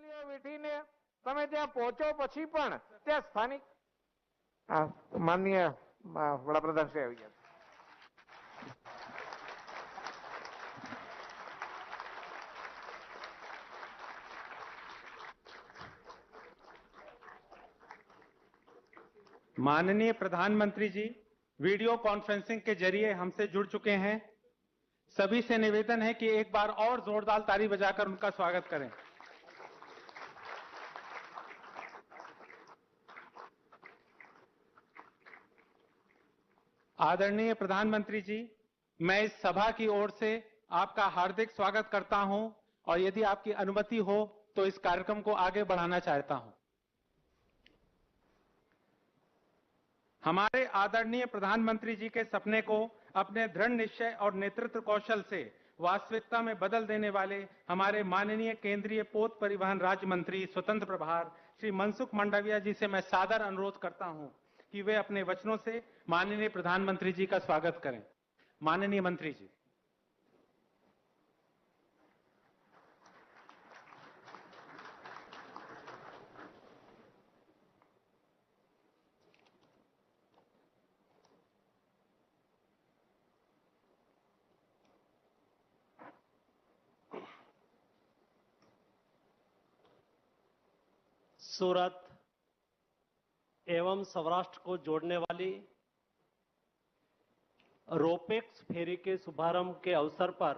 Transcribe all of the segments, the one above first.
વીઠીને તમે ત્યાં પહોંચો પછી પણ ત્યાં સ્થાનિક માનનીય વડાપ્રધાન શ્રી આવી ગયા. माननीय प्रधानमंत्री जी वीडियो कॉन्फ्रेंसिंग के जरिए हमसे जुड़ चुके हैं. सभी से निवेदन है कि एक बार और जोरदार ताली बजाकर उनका स्वागत करें. आदरणीय प्रधानमंत्री जी, मैं इस सभा की ओर से आपका हार्दिक स्वागत करता हूं और यदि आपकी अनुमति हो तो इस कार्यक्रम को आगे बढ़ाना चाहता हूं. हमारे आदरणीय प्रधानमंत्री जी के सपने को अपने दृढ़ निश्चय और नेतृत्व कौशल से वास्तविकता में बदल देने वाले हमारे माननीय केंद्रीय पोत परिवहन राज्य मंत्री स्वतंत्र प्रभार श्री मनसुख मंडाविया जी से मैं सादर अनुरोध करता हूं कि वे अपने वचनों से माननीय प्रधानमंत्री जी का स्वागत करें. माननीय मंत्री जी. सूरत एवं सौराष्ट्र को जोड़ने वाली रोपेक्स फेरी के शुभारंभ के अवसर पर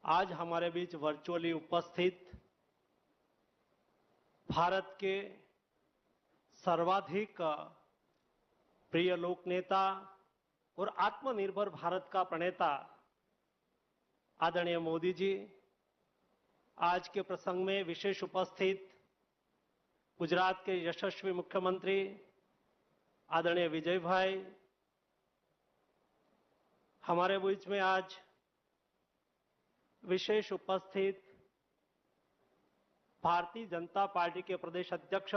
आज हमारे बीच वर्चुअली उपस्थित भारत के सर्वाधिक प्रिय लोक नेता और आत्मनिर्भर भारत का प्रणेता आदरणीय मोदी जी, आज के प्रसंग में विशेष उपस्थित गुजरात के यशस्वी मुख्यमंत्री आदरणीय विजय भाई, हमारे बीच में आज विशेष उपस्थित भारतीय जनता पार्टी के प्रदेश अध्यक्ष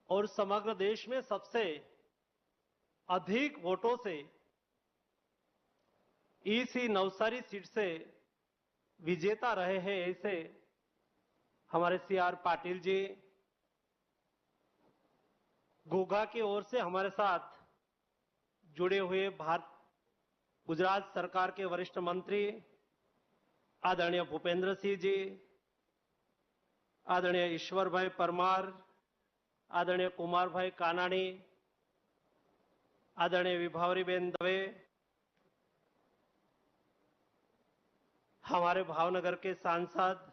और समग्र देश में सबसे अधिक वोटों से ईसी नवसारी सीट से विजेता रहे हैं ऐसे हमारे सीआर पाटिल जी, घोघा की ओर से हमारे साथ जुड़े हुए गुजरात सरकार के वरिष्ठ मंत्री आदरणीय भूपेंद्र सिंह जी, आदरणीय ईश्वर भाई परमार, आदरणीय कुमार भाई कानाणी, आदरणीय विभावरीबेन दवे, हमारे भावनगर के सांसद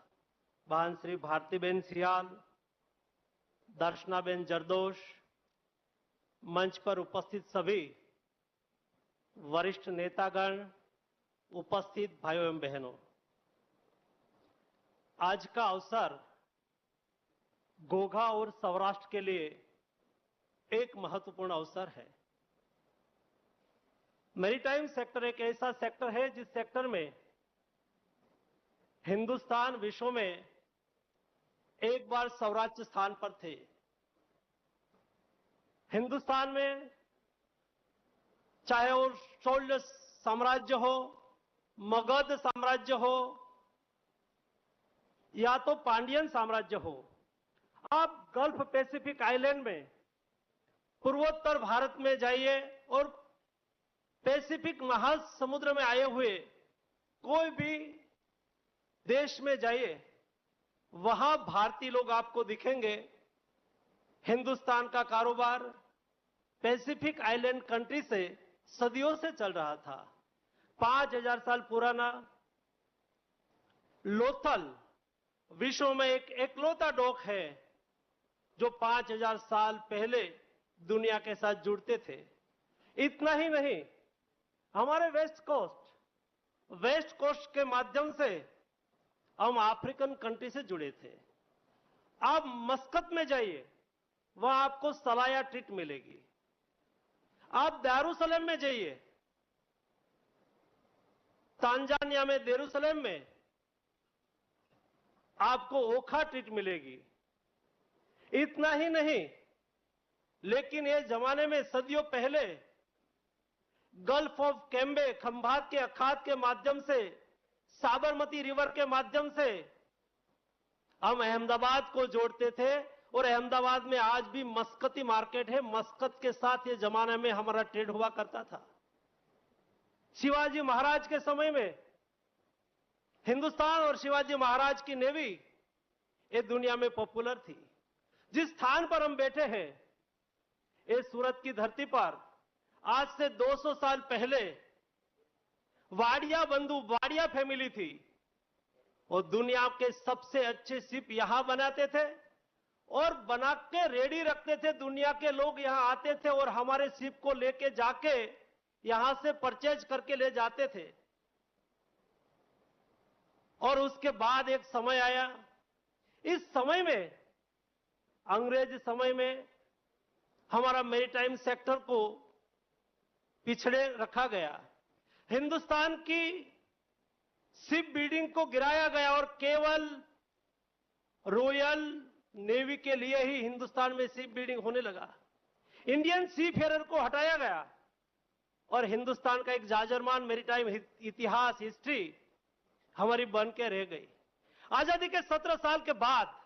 बहन श्री भारतीबेन सियाल, दर्शनाबेन जरदोश, मंच पर उपस्थित सभी वरिष्ठ नेतागण, उपस्थित भाइयों एवं बहनों, आज का अवसर घोघा और सौराष्ट्र के लिए एक महत्वपूर्ण अवसर है. मैरीटाइम सेक्टर एक ऐसा सेक्टर है जिस सेक्टर में हिंदुस्तान विश्व में एक बार सौराष्ट्र स्थान पर थे. हिंदुस्तान में चाहे वो शौल्य साम्राज्य हो, मगध साम्राज्य हो या तो पांडियन साम्राज्य हो, आप गल्फ पैसिफिक आइलैंड में पूर्वोत्तर भारत में जाइए और पैसिफिक महासमुद्र में आए हुए कोई भी देश में जाइए, वहां भारतीय लोग आपको दिखेंगे. हिंदुस्तान का कारोबार पैसिफिक आइलैंड कंट्री से सदियों से चल रहा था. 5000 साल पुराना लोथल विश्व में एक एकलौता डॉक है जो 5000 साल पहले दुनिया के साथ जुड़ते थे. इतना ही नहीं, हमारे वेस्ट कोस्ट के माध्यम से हम अफ्रीकन कंट्री से जुड़े थे. आप मस्कत में जाइए, वहां आपको सलाया ट्रीट मिलेगी. आप दारुसलेम में जाइए, तांजानिया में दारुसलेम में आपको ओखा ट्रीट मिलेगी. इतना ही नहीं, लेकिन ये जमाने में सदियों पहले गल्फ ऑफ कैम्बे, खंभात के अखात के माध्यम से, साबरमती रिवर के माध्यम से हम अहमदाबाद को जोड़ते थे और अहमदाबाद में आज भी मस्कती मार्केट है। मस्कत के साथ ये जमाने में हमारा ट्रेड हुआ करता था। शिवाजी महाराज के समय में हिंदुस्तान और शिवाजी महाराज की नेवी ये दुनिया में पॉपुलर थी। जिस स्थान पर हम बैठे हैं, ये सूरत की धरती पर आज से 200 साल पहले वाडिया बंधु, वाडिया फैमिली थी और दुनिया के सबसे अच्छे शिप यहां बनाते थे और बना के रेडी रखते थे। दुनिया के लोग यहां आते थे और हमारे शिप को लेके जाके यहां से परचेज करके ले जाते थे। और उसके बाद एक समय आया, इस समय में, अंग्रेज समय में हमारा मैरीटाइम सेक्टर को पिछड़े रखा गया। हिंदुस्तान की शिप बिल्डिंग को गिराया गया और केवल रॉयल नेवी के लिए ही हिंदुस्तान में शिप बिल्डिंग होने लगा। इंडियन सीफेयर को हटाया गया और हिंदुस्तान का एक जाजरमान मैरीटाइम इतिहास, हिस्ट्री हमारी बन के रह गई। आजादी के 17 साल के बाद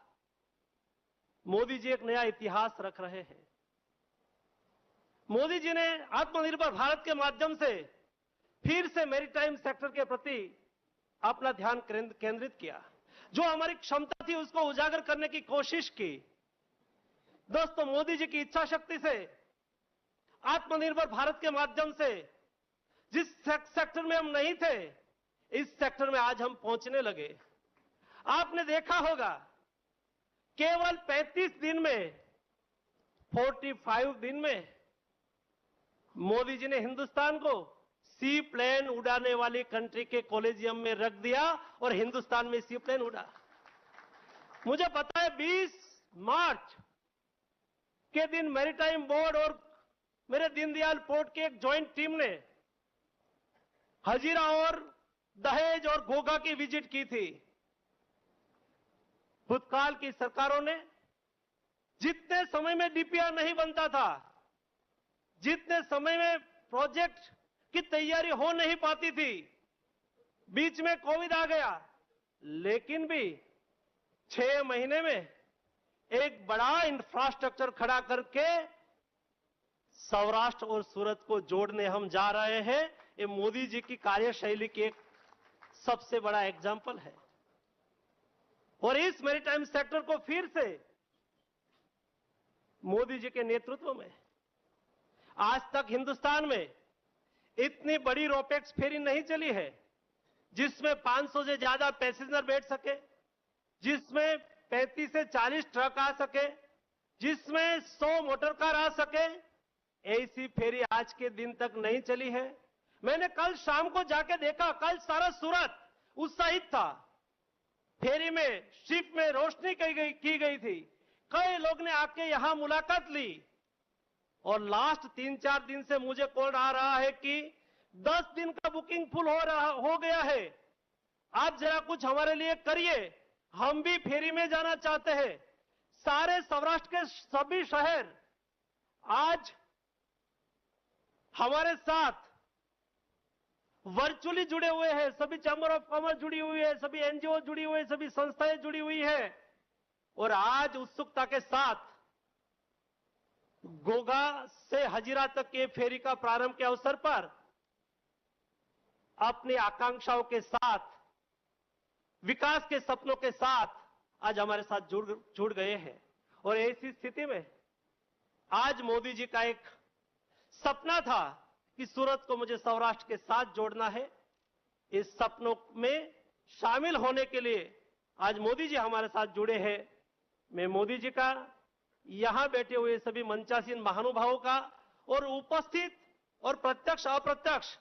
मोदी जी एक नया इतिहास रख रहे हैं। मोदी जी ने आत्मनिर्भर भारत के माध्यम से फिर से मैरीटाइम सेक्टर के प्रति अपना ध्यान केंद्रित किया। जो हमारी क्षमता थी उसको उजागर करने की कोशिश की। दोस्तों, मोदी जी की इच्छा शक्ति से आत्मनिर्भर भारत के माध्यम से जिस सेक्टर में हम नहीं थे, इस सेक्टर में आज हम पहुंचने लगे। आपने देखा होगा, केवल 35 दिन में, 45 दिन में मोदी जी ने हिंदुस्तान को सी प्लेन उड़ाने वाली कंट्री के कॉलेजियम में रख दिया और हिंदुस्तान में सी प्लेन उड़ा। मुझे पता है 20 मार्च के दिन मैरीटाइम बोर्ड और मेरे दीनदयाल पोर्ट की एक ज्वाइंट टीम ने हजीरा और दहेज और घोघा की विजिट की थी। भूतकाल की सरकारों ने जितने समय में डीपीआर नहीं बनता था, जितने समय में प्रोजेक्ट की तैयारी हो नहीं पाती थी, बीच में कोविड आ गया, लेकिन भी 6 महीने में एक बड़ा इंफ्रास्ट्रक्चर खड़ा करके सौराष्ट्र और सूरत को जोड़ने हम जा रहे हैं। ये मोदी जी की कार्यशैली की एक सबसे बड़ा एग्जाम्पल है। और इस मैरीटाइम सेक्टर को फिर से मोदी जी के नेतृत्व में, आज तक हिंदुस्तान में इतनी बड़ी रोपेक्स फेरी नहीं चली है जिसमें 500 से ज्यादा पैसेंजर बैठ सके, जिसमें 35 से 40 ट्रक आ सके, जिसमें 100 मोटर कार आ सके। ऐसी फेरी आज के दिन तक नहीं चली है। मैंने कल शाम को जाके देखा, कल सारा सूरत उत्साहित था। फेरी में, शिप में रोशनी की गई थी। कई लोग ने आके यहां मुलाकात ली और लास्ट 3-4 दिन से मुझे कॉल आ रहा है कि 10 दिन का बुकिंग फुल हो गया है, आप जरा कुछ हमारे लिए करिए, हम भी फेरी में जाना चाहते हैं। सारे सौराष्ट्र के सभी शहर आज हमारे साथ वर्चुअली जुड़े हुए हैं। सभी चैम्बर ऑफ कॉमर्स जुड़ी हुई है, सभी एनजीओ जुड़ी हुई है, सभी संस्थाएं जुड़ी हुई है और आज उत्सुकता के साथ गोगा से हजीरा तक के फेरी का प्रारंभ के अवसर पर अपनी आकांक्षाओं के साथ, विकास के सपनों के साथ आज हमारे साथ जुड़ गए हैं। और ऐसी स्थिति में आज मोदी जी का एक सपना था कि सूरत को मुझे सौराष्ट्र के साथ जोड़ना है। इस सपनों में शामिल होने के लिए आज मोदी जी हमारे साथ जुड़े हैं। मैं मोदी जी का, यहां बैठे हुए सभी मंचासीन महानुभावों का और उपस्थित और प्रत्यक्ष अप्रत्यक्ष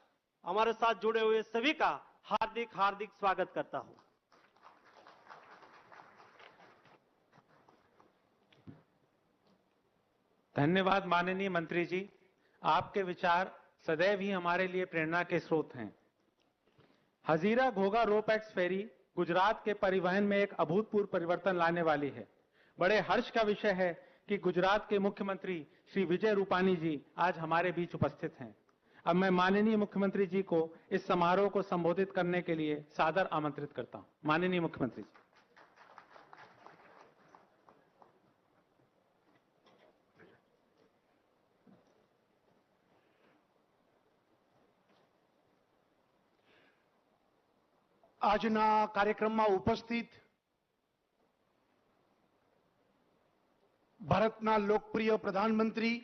हमारे साथ जुड़े हुए सभी का हार्दिक हार्दिक स्वागत करता हूं। धन्यवाद माननीय मंत्री जी, आपके विचार सदैव ही हमारे लिए प्रेरणा के स्रोत हैं। हजीरा घोघा रोपैक्स फेरी गुजरात के परिवहन में एक अभूतपूर्व परिवर्तन लाने वाली है। बड़े हर्ष का विषय है कि गुजरात के मुख्यमंत्री श्री विजय रूपानी जी आज हमारे बीच उपस्थित हैं। अब मैं माननीय मुख्यमंत्री जी को इस समारोह को संबोधित करने के लिए सादर आमंत्रित करता हूं। माननीय मुख्यमंत्री जी। આજના કાર્યક્રમમાં ઉપસ્થિત ભારતના લોકપ્રિય પ્રધાનમંત્રી,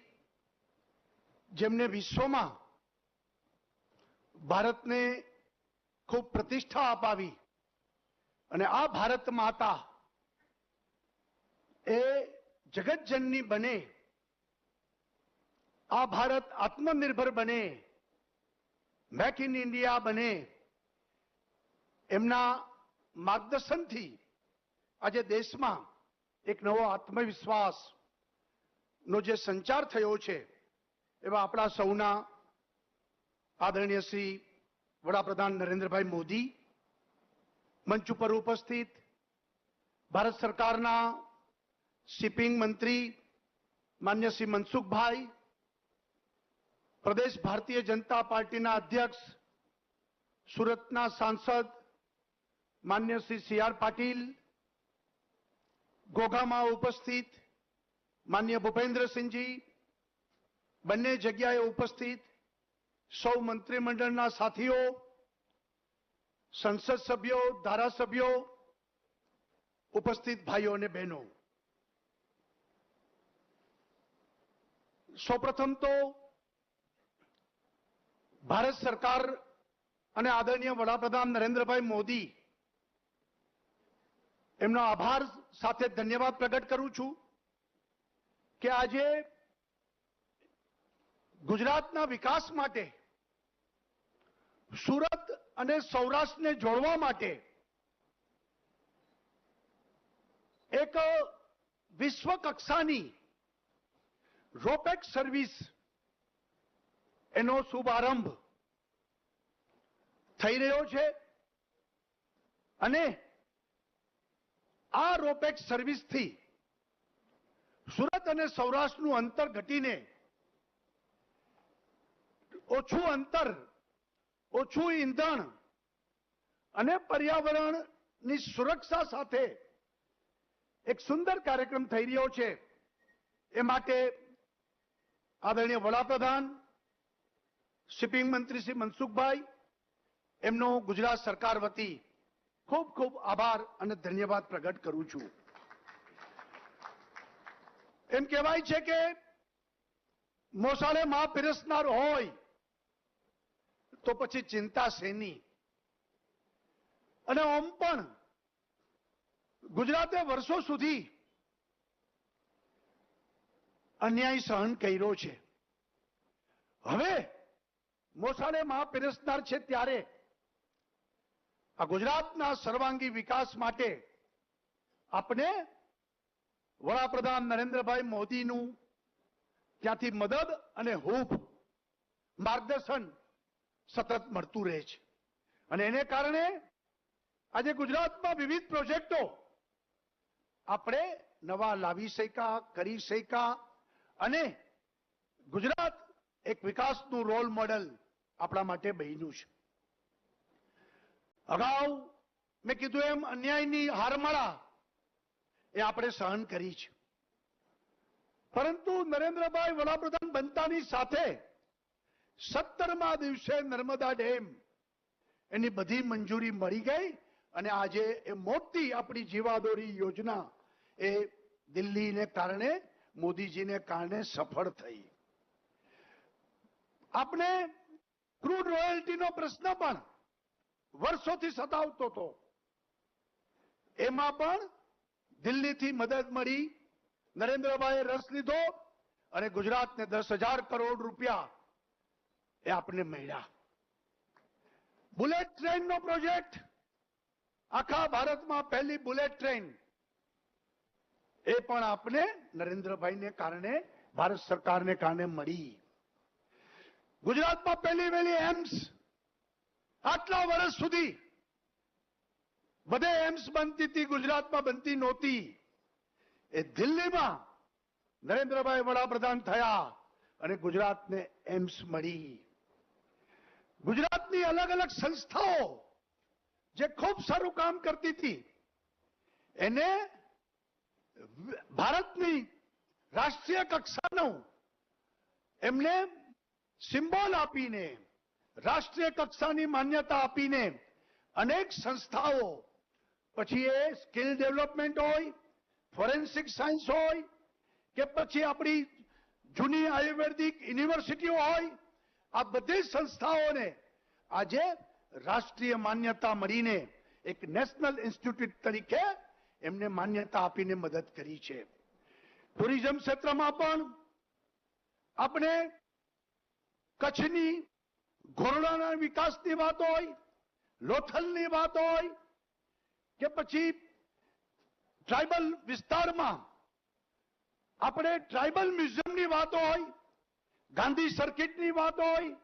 જેમને વિશ્વમાં ભારતને ખૂબ પ્રતિષ્ઠા અપાવી અને આ ભારત માતા એ જગતજનની બને, આ ભારત આત્મનિર્ભર બને, મેક ઇન ઇન્ડિયા બને, એમના માર્ગદર્શનથી આજે દેશમાં એક નવો આત્મવિશ્વાસ નો જે સંચાર થયો છે, એવા આપણા સૌના આદરણીય શ્રી વડાપ્રધાન નરેન્દ્રભાઈ મોદી, મંચ ઉપર ઉપસ્થિત ભારત સરકારના શિપિંગ મંત્રી માન્ય શ્રી મનસુખભાઈ, પ્રદેશ ભારતીય જનતા પાર્ટીના અધ્યક્ષ, સુરતના સાંસદ માન્ય શ્રી સી આર પાટીલ, ઘોઘામાં ઉપસ્થિત માન્ય ભૂપેન્દ્રસિંહજી, બંને જગ્યાએ ઉપસ્થિત સૌ મંત્રીમંડળના સાથીઓ, સંસદ સભ્યો, ધારાસભ્યો, ઉપસ્થિત ભાઈઓ અને બહેનો, સૌપ્રથમ તો ભારત સરકાર અને આદરણીય વડાપ્રધાન નરેન્દ્રભાઈ મોદી એમનો આભાર સાથે ધન્યવાદ પ્રગટ કરું છું કે આજે ગુજરાતના વિકાસ માટે, સુરત અને સૌરાષ્ટ્રને જોડવા માટે એક વિશ્વ કક્ષાની રોપેક્સ સર્વિસ એનો શુભારંભ થઈ રહ્યો છે અને આ રોપેક્સ સર્વિસથી સુરત અને સૌરાષ્ટ્રનું અંતર ઘટીને ઓછું અંતર, ઓછું ઈંધણ અને પર્યાવરણની સુરક્ષા સાથે એક સુંદર કાર્યક્રમ થઈ રહ્યો છે. એ માટે આદરણીય વડાપ્રધાન, શિપિંગ મંત્રી શ્રી મનસુખભાઈ, એમનો ગુજરાત સરકાર વતી ખૂબ ખૂબ આભાર અને ધન્યવાદ પ્રગટ કરું છું. એમ કહેવાય છે કે મોસાળે માં પીરસનાર હોય તો પછી ચિંતા શેની. અને આમ પણ ગુજરાતે વર્ષો સુધી અન્યાય સહન કર્યો છે. હવે મોસાળે માં પીરસનાર છે ત્યારે આ ગુજરાતના સર્વાંગી વિકાસ માટે આપણે વડાપ્રધાન નરેન્દ્રભાઈ મોદીનું ત્યાંથી મદદ અને હૂફ, માર્ગદર્શન સતત મળતું રહે છે અને એને કારણે આજે ગુજરાતમાં વિવિધ પ્રોજેક્ટો આપણે નવા લાવી શક્યા, કરી શક્યા અને ગુજરાત એક વિકાસનું રોલ મોડેલ આપણા માટે બન્યું છે. અગાઉ મેં કીધું એમ અન્યાયની હારમાળા એ આપણે સહન કરી છે, પરંતુ નરેન્દ્રભાઈ વડાપ્રધાન બનતાની સાથે 17મા દિવસે નર્મદા ડેમ એની બધી મંજૂરી મળી ગઈ અને આજે એ મોટી આપણી જીવાદોરી યોજના એ દિલ્હીને કારણે, મોદીજીને કારણે સફળ થઈ. આપણે ક્રૂડ રોયલ્ટીનો પ્રશ્ન પણ વર્ષોથી સતાવતો હતો, એમાં પણ દિલ્હીથી મદદ મળી, નરેન્દ્રભાઈએ રસ લીધો અને ગુજરાતને 10,000 કરોડ રૂપિયા એ આપણે મળ્યા. બુલેટ ટ્રેનનો પ્રોજેક્ટ, આખા ભારતમાં પહેલી બુલેટ ટ્રેન, એ પણ આપણે નરેન્દ્રભાઈને કારણે, ભારત સરકારને કારણે મળી. ગુજરાતમાં પહેલી વહેલી એમ્સ, આટલા વર્ષ સુધી બધે એમ્સ બનતી હતી, ગુજરાતમાં બનતી નહોતી. એ દિલ્હીમાં નરેન્દ્રભાઈ વડાપ્રધાન થયા અને ગુજરાતને એમ્સ મળી. ગુજરાતની અલગ અલગ સંસ્થાઓ જે ખૂબ સારું કામ કરતી હતી એને ભારતની રાષ્ટ્રીય કક્ષાનું એમને સિમ્બોલ આપીને, રાષ્ટ્રીય કક્ષાની માન્યતા આપીને અનેક સંસ્થાઓ, પછી એ સ્કિલ ડેવલપમેન્ટ હોય, ફોરેન્સિક સાયન્સ હોય, કે પછી આપણી જૂની આયુર્વેદિક યુનિવર્સિટીઓ હોય, આ બધી સંસ્થાઓને આજે રાષ્ટ્રીય માન્યતા મળીને એક નેશનલ ઇન્સ્ટિટ્યૂટ તરીકે એમને માન્યતા આપીને મદદ કરી છે. ટુરિઝમ ક્ષેત્રમાં પણ આપણે કચ્છની ઘોરડાના વિકાસની વાત હોય, લોથલની વાત હોય, કે પછી ટ્રાઇબલ વિસ્તારમાં આપણે ટ્રાઇબલ મ્યુઝિયમની વાત હોય, ગાંધી સર્કિટની વાત હોય,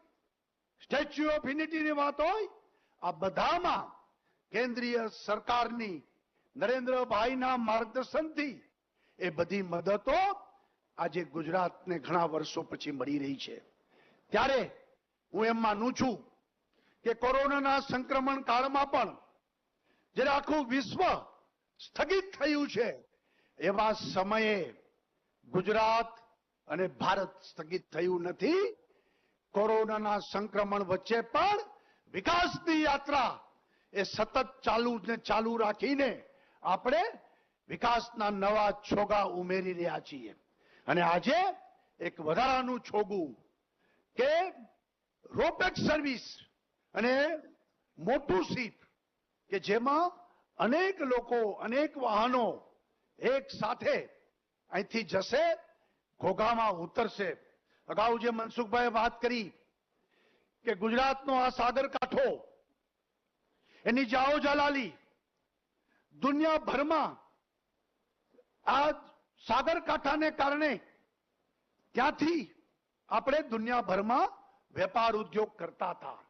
સ્ટેચ્યુ ઓફ યુનિટીની વાત હોય, આ બધામાં કેન્દ્રીય સરકારની નરેન્દ્રભાઈના માર્ગદર્શનથી એ બધી મદદો આજે ગુજરાતને ઘણા વર્ષો પછી મળી રહી છે. ત્યારે હું એમ માનું છું કે કોરોનાના સંક્રમણ કાળમાં પણ જ્યારે આખું વિશ્વ સ્થગિત થયું છે, એવા સમયે ગુજરાત અને ભારત સ્થગિત થયું નથી. કોરોનાના સંક્રમણ વચ્ચે પણ વિકાસની યાત્રા એ સતત ચાલુ રાખીને આપણે વિકાસના નવા છોગા ઉમેરી રહ્યા છીએ. અને આજે એક વધારાનું છોગું કે રોપેક્સ સર્વિસ અને મોટું શિપ કે જેમાં અનેક લોકો, અનેક વાહનો એક સાથે અહીંથી જશે, ઘોઘામાં ઉતરશે. અગાઉ જે મનસુખભાઈએ વાત કરી કે ગુજરાતનો આ સાગર કાંઠો, એની જાઓ જલાલી દુનિયાભરમાં આ સાગરકાંઠાને કારણે ત્યાંથી આપણે દુનિયાભરમાં વેપાર ઉદ્યોગ કરતા હતા.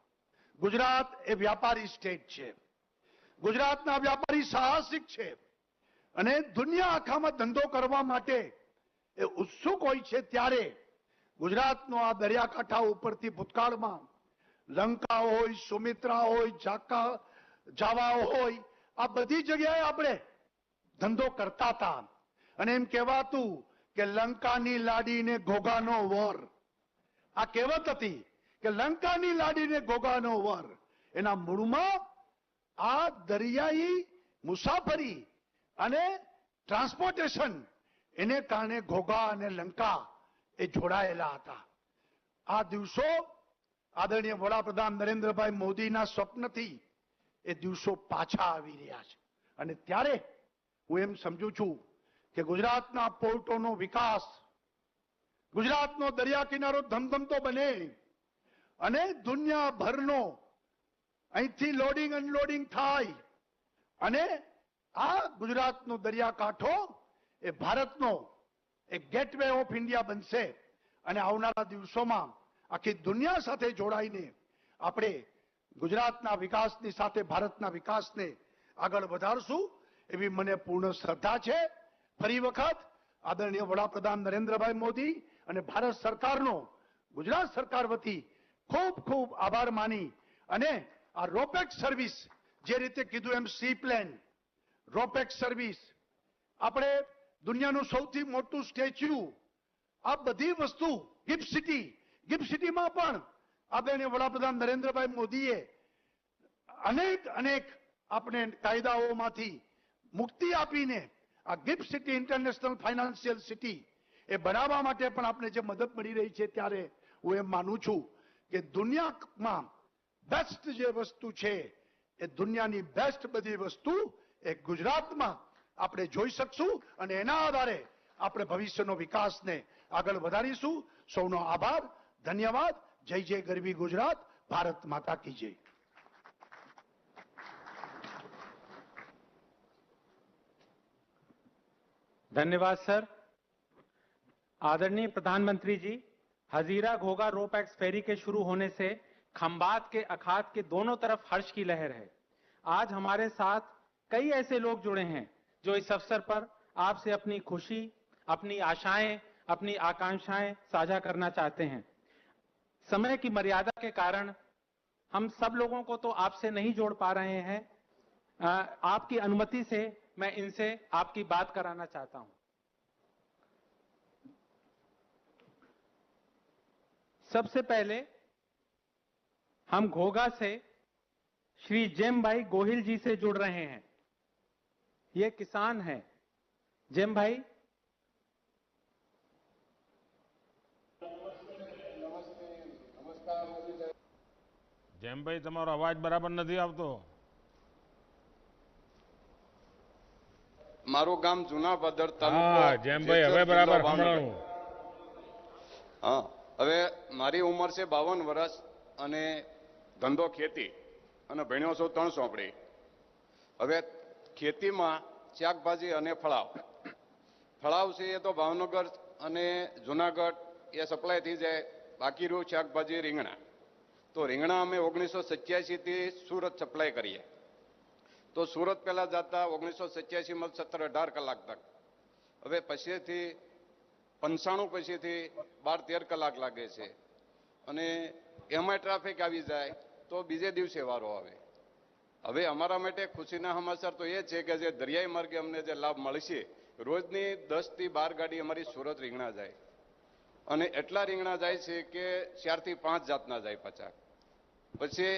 ગુજરાત એ વ્યાપારી સ્ટેટ છે. ગુજરાતના વ્યાપારી સાહસિક છે અને દુનિયા આખામાં ધંધો કરવા માટે એ ઉત્સુક હોય છે. ત્યારે ગુજરાતનો આ દરિયાકાંઠા ઉપરથી ભૂતકાળમાં લંકા હોય, સુમિત્રા હોય, જાવા હોય, આ બધી જગ્યાએ આપણે ધંધો કરતા હતા. અને એમ કહેવાતું કે લંકાની લાડીને ઘોઘાનો વર. આ કહેવત હતી કે લંકાની લાડીને ઘોઘાનો વર. એના મૂળમાં આ દરિયાઈ મુસાફરી અને ટ્રાન્સપોર્ટેશન એને કારણે ઘોઘા અને લંકા એ જોડાયેલા હતા. આ દિવસો આદરણીય વડાપ્રધાન નરેન્દ્રભાઈ મોદીના સ્વપ્નથી એ દિવસો પાછા આવી રહ્યા છે. અને ત્યારે હું એમ સમજુ છું કે ગુજરાતના પોર્ટોનો વિકાસ, ગુજરાતનો દરિયા કિનારો ધમધમતો બને અને દુનિયાભરનો અહીંથી લોડિંગ અનલોડિંગ થાય અને આ ગુજરાતનો દરિયાકાંઠો એ ભારતનો એક ગેટવે ઓફ ઇન્ડિયા બનશે. અને આવનારા દિવસોમાં આખી દુનિયા સાથે જોડાઈને આપણે ગુજરાતના વિકાસની સાથે ભારતના વિકાસને આગળ વધારશું એવી મને પૂર્ણ શ્રદ્ધા છે. ફરી વખત આદરણીય વડાપ્રધાન નરેન્દ્રભાઈ મોદી અને ભારત સરકારનો ગુજરાત સરકાર વતી ખૂબ ખૂબ આભાર માની અને આ રોપેક્સ સર્વિસ જે રીતે કીધું એમ સી પ્લેન, રોપેક્સ સર્વિસ, આપણે દુનિયાનું સૌથી મોટું સ્ટેચ્યુ, આ બધી વસ્તુ ગિફ્ટ સિટીમાં પણ આદરણીય વડાપ્રધાન નરેન્દ્રભાઈ મોદીએ અનેક આપણે કાયદાઓમાંથી મુક્તિ આપીને આ gift city international financial city એ બનાવવા માટે પણ આપણે જે મદદ મળી રહી છે. ત્યારે હું એમ માનું છું કે દુનિયામાં બેસ્ટ જે વસ્તુ છે એ દુનિયાની બેસ્ટ બધી વસ્તુ એ ગુજરાતમાં આપણે જોઈ શકશું અને એના આધારે આપણે ભવિષ્યનો વિકાસને આગળ વધારીશું. સૌનો આભાર, ધન્યવાદ. જય જય ગરવી ગુજરાત. ભારત માતા કી જય. धन्यवाद सर. आदरणीय प्रधानमंत्री जी, हजीरा घोघा रोपैक्स फेरी के शुरू होने से खंबात के अखात के दोनों तरफ हर्ष की लहर है. आज हमारे साथ कई ऐसे लोग जुड़े हैं जो इस अवसर पर आपसे अपनी खुशी, अपनी आशाएं, अपनी आकांक्षाएं साझा करना चाहते हैं. समय की मर्यादा के कारण हम सब लोगों को तो आपसे नहीं जोड़ पा रहे हैं. आपकी अनुमति से मैं इनसे आपकी बात कराना चाहता हूं. सबसे पहले हम घोघा से श्री जेम भाई गोहिल जी से जुड़ रहे हैं। ये किसान हैं। जेम भाई, જેમભાઈ તમારો અવાજ બરાબર નથી આવતો. મારું ગામ જૂનાભાદર તાલુકો હા જેમભાઈ હવે જેસર બરાબર જિલ્લો ભાવનગર. સંભળાણું. હા, હવે મારી ઉંમર છે 52 વર્ષ અને ધંધો ખેતી અને ભણ્યો છું 3 ચોપડી. હવે ખેતીમાં શાકભાજી અને ફળાવ છે એ તો ભાવનગર અને જુનાગઢ એ સપ્લાય થઈ જાય. બાકી રહ્યું શાકભાજી રીંગણા. તો રીંગણા અમે 1987 થી સુરત સપ્લાય કરીએ. તો સુરત પહેલા જતા 1987 માં 17-18 કલાક તક. હવે પછીથી 95 પછીથી 12-13 કલાક લાગે છે અને એમાં ટ્રાફિક આવી જાય તો બીજે દિવસે વારો આવે. હવે અમારા માટે ખુશીના સમાચાર તો એ છે કે જે દરિયાઈ માર્ગે અમને જે લાભ મળશે, રોજની 10 થી 12 ગાડી અમારી સુરત રીંગણા જાય અને એટલા રીંગણા જાય છે કે 4 થી 5 જાતના જાય પાછા. પછી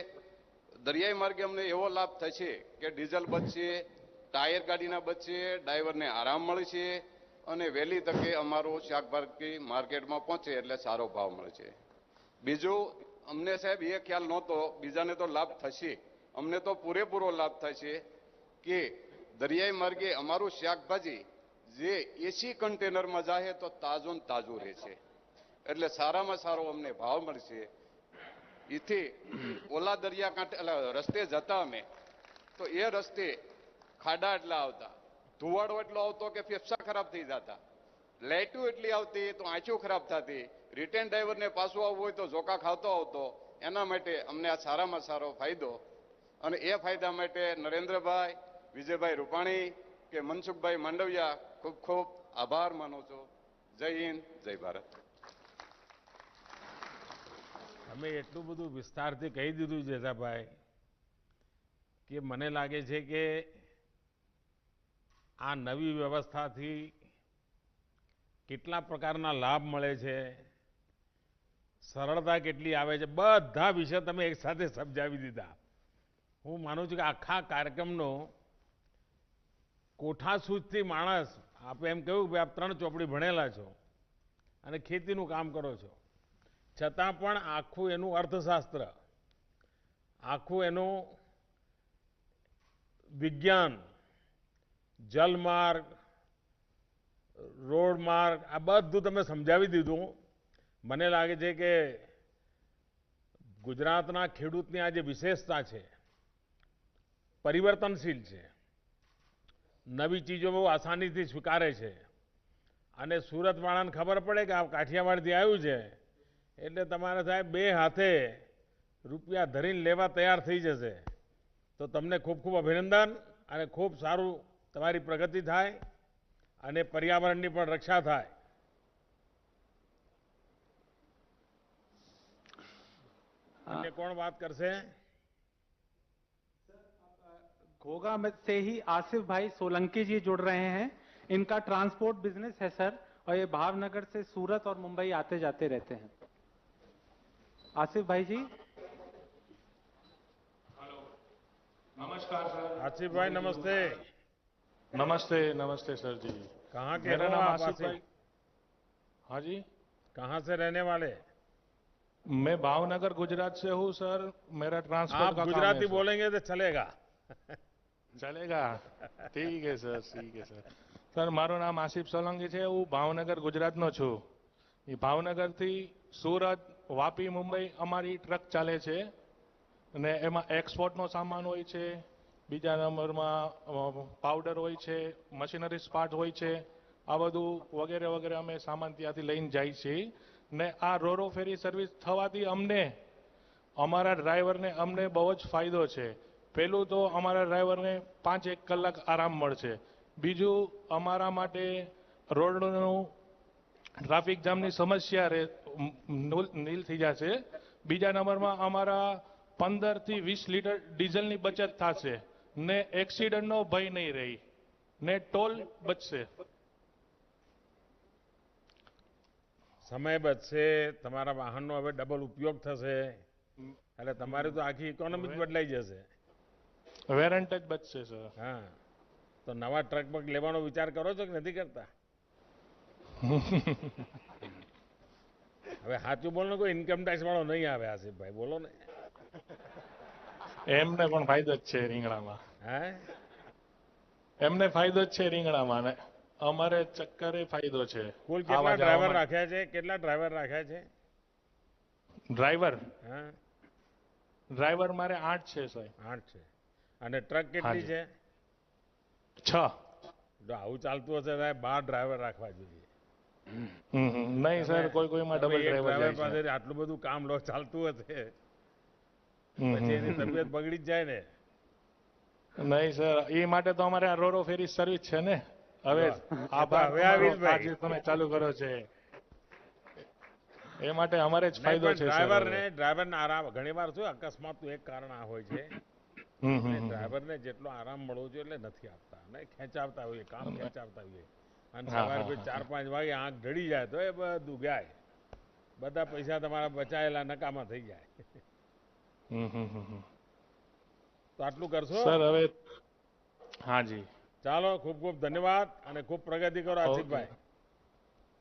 દરિયાઈ માર્ગે અમને એવો લાભ થશે કે ડીઝલ બચશે, ટાયર ગાડીના બચશે, ડ્રાઈવરને આરામ મળશે અને વહેલી તકે અમારું શાકભાજી માર્કેટમાં પહોંચે એટલે સારો ભાવ મળશે. બીજું અમને સાહેબ એ ખ્યાલ નહોતો, બીજાને તો લાભ થશે, અમને તો પૂરેપૂરો લાભ થશે કે દરિયાઈ માર્ગે અમારું શાકભાજી જે એસી કન્ટેનરમાં જાય તો તાજું ને તાજું રહેશે એટલે સારામાં સારો અમને ભાવ મળશે. એથી ઓલા દરિયા કાંઠે રસ્તે જતા અમે તો એ રસ્તે ખાડા એટલા આવતા, ધુવાડો એટલો આવતો કે ફેફસા ખરાબ થઈ જતા, લાઇટું એટલી આવતી તો આંખો ખરાબ થતી, રિટર્ન ડ્રાઈવરને પાછું આવવું હોય તો ઝોકા ખાતો આવતો. એના માટે અમને આ સારામાં સારો ફાયદો અને એ ફાયદા માટે નરેન્દ્રભાઈ, વિજયભાઈ રૂપાણી કે મનસુખભાઈ માંડવિયા ખૂબ ખૂબ આભાર માનું છું. જય હિન્દ, જય ભારત. તમે એટલું બધું વિસ્તારથી કહી દીધું જેઠાભાઈ કે મને લાગે છે કે આ નવી વ્યવસ્થાથી કેટલા પ્રકારના લાભ મળે છે, સરળતા કેટલી આવે છે, બધા વિશે તમે એક સાથે સમજાવી દીધા. હું માનું છું કે આખા કાર્યક્રમનો કોઠાસૂઝથી માણસ, આપણે એમ કહ્યું કે આપ 3 ચોપડી ભણેલા છો અને ખેતીનું કામ કરો છો, છતાં પણ આખું એનું અર્થશાસ્ત્ર, આખું એનું વિજ્ઞાન, જલમાર્ગ, રોડ માર્ગ, આ બધું તમે સમજાવી દીધું. મને લાગે છે કે ગુજરાતના ખેડૂતની આ જે વિશેષતા છે, પરિવર્તનશીલ છે, નવી ચીજો બહુ આસાનીથી સ્વીકારે છે અને સુરતવાળાને ખબર પડે કે આ કાઠિયાવાડથી આવ્યું છે એટલે તમારે સાહેબ 2 હાથે રૂપિયા ધરીને લેવા તૈયાર થઈ જશે. તો તમને ખૂબ ખૂબ અભિનંદન અને ખૂબ સારું તમારી પ્રગતિ થાય અને પર્યાવરણની પણ રક્ષા થાય. अन्य कौन बात करसे? घोगा में से ही आसिफ भाई सोलंकी जी जुड़ रहे हैं। इनका ट्रांसपोर्ट बिजनेस है सर, और ये भावनगर से सूरत और मुंबई आते जाते रहते हैं। आसिफ भाई जी। हेलो, नमस्कार सर। आसिफ भाई नमस्ते। नमस्ते नमस्ते सर जी। कहाँ के मेरा हो नाम आप आसिफ आसिफ? भाई। हाँ जी, कहाँ से रहने वाले? मैं भावनगर गुजरात से हूँ सर। मेरा ट्रांसपोर्ट आप का काम गुजराती है सर। बोलेंगे तो चलेगा। चलेगा, ठीक है सर, ठीक है सर। सर मारू नाम आसिफ सोलंकी है, हूँ भावनगर गुजरात नो छू। ये भावनगर थी सूरत, वापी, मुंबई अमारी ट्रक चाले छे ने एमा एक्सपोर्ट नो सामान होय छे, बीजा नंबर में पाउडर होय छे, मशीनरी पार्ट होय छे, आ बधु वगैरे वगैरे अमे सामान त्यांथी लईने जाई छे ने आ रोरो फेरी सर्विस थवाथी अमने अमारा ड्राइवर ने अमने बहु ज फायदो छे। पहेलुं तो अमारा ड्राइवर ने 5-1 कलाक आराम मळशे, बीजू अमारा माटे रोडनु ट्राफिक जामनी समस्या नील थी जाशे। बीजा नंबर में अमारा 15 થી 20 લીટર ડીઝલની બચત થશે ને એક્સિડન્ટનો ભય નહીં રહી ને ટોલ બચશે। સમય બચશે, તમારા વાહનનો હવે ડબલ ઉપયોગ થશે એટલે તમારી તો આખી ઇકોનોમી જ બદલાઈ જશે। વેરંટ જ બચશે સર. હા, તો નવા ટ્રક બક લેવાનો વિચાર કરો છો કે નથી કરતા? હવે સાચું બોલો ને, કોઈ ઇન્કમ ટેક્સ વાળો નહીં આવે આસિફભાઈ, બોલો ને. એમને પણ ફાયદો જ છે રીંગણામાં. હે, એમને ફાયદો જ છે રીંગણામાં ને અમારે ચક્કરે ફાયદો છે. કુલ કેટલા ડ્રાઈવર રાખ્યા છે? કેટલા ડ્રાઈવર રાખ્યા છે? ડ્રાઈવર હા, ડ્રાઈવર મારે 8 છે સાહેબ. 8 છે. અને ટ્રક કેટલી છે? 6. જો આવું ચાલતું હશે સાહેબ 12 ડ્રાઈવર રાખવા જોઈએ. નહીં સર, કોઈ કોઈમાં ડબલ તમે એક ડ્રાઈવર ડ્રાઈવર જાય છે. પાસેથી આટલું બધું કામ લો ચાલતું હશે, પછી એની તબિયત બગડી જ જાય ને. નહીં સર, એ માટે તો અમારે આ રોરો ફેરી સર્વિસ છે ને. હવે આભાર હવે આવીશ તમારો, ભાઈ. આજે તમે ચાલુ કરો છે એ માટે અમારે જ ફાયદો છે સર. ડ્રાઈવરને આરામ, ઘણી વાર શું અકસ્માતનું એક કારણ આ હોય છે, ડ્રાઈવરને જેટલો આરામ મળવો જોઈએ એટલે નથી આપતા, ને ખેંચાવતા હોઈએ, કામ ખેંચાવતા હોઈએ, અને સવારે 4-5 વાગે આંખ ઢળી જાય તો એ બધું ગાય, બધા પૈસા તમારા બચાયેલા નકામા થઈ જાય. તો આટલું કરશો સર હવે હાજી. ચાલો, ખૂબ ખૂબ ધન્યવાદ અને ખૂબ પ્રગતિ કરો આસિફભાઈ.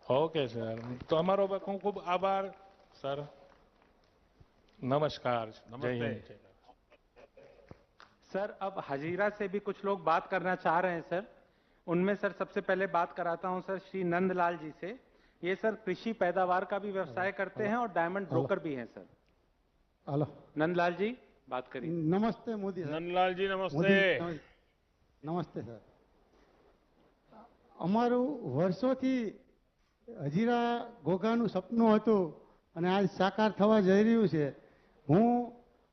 ओके सर, तो हमारो खूब खूब आभार सर. नमस्कार. जय हिंद. सर अब हजीरा से भी कुछ लोग बात करना चाह रहे हैं सर. उनमें सर सबसे पहले बात कराता हूं सर श्री नंदलाल जी से. ये सर कृषि पैदावार का भी व्यवसाय करते हैं और डायमंड ब्रोकर भी हैं सर. हेलो नंदलाल जी बात करिए. नमस्ते मोदी सर. નંદલાલ જી નમસ્તે. નમસ્તે સર. અમારું વર્ષોથી હજીરા ઘોઘાનું સપનું હતું અને આજ સાકાર થવા જઈ રહ્યું છે. હું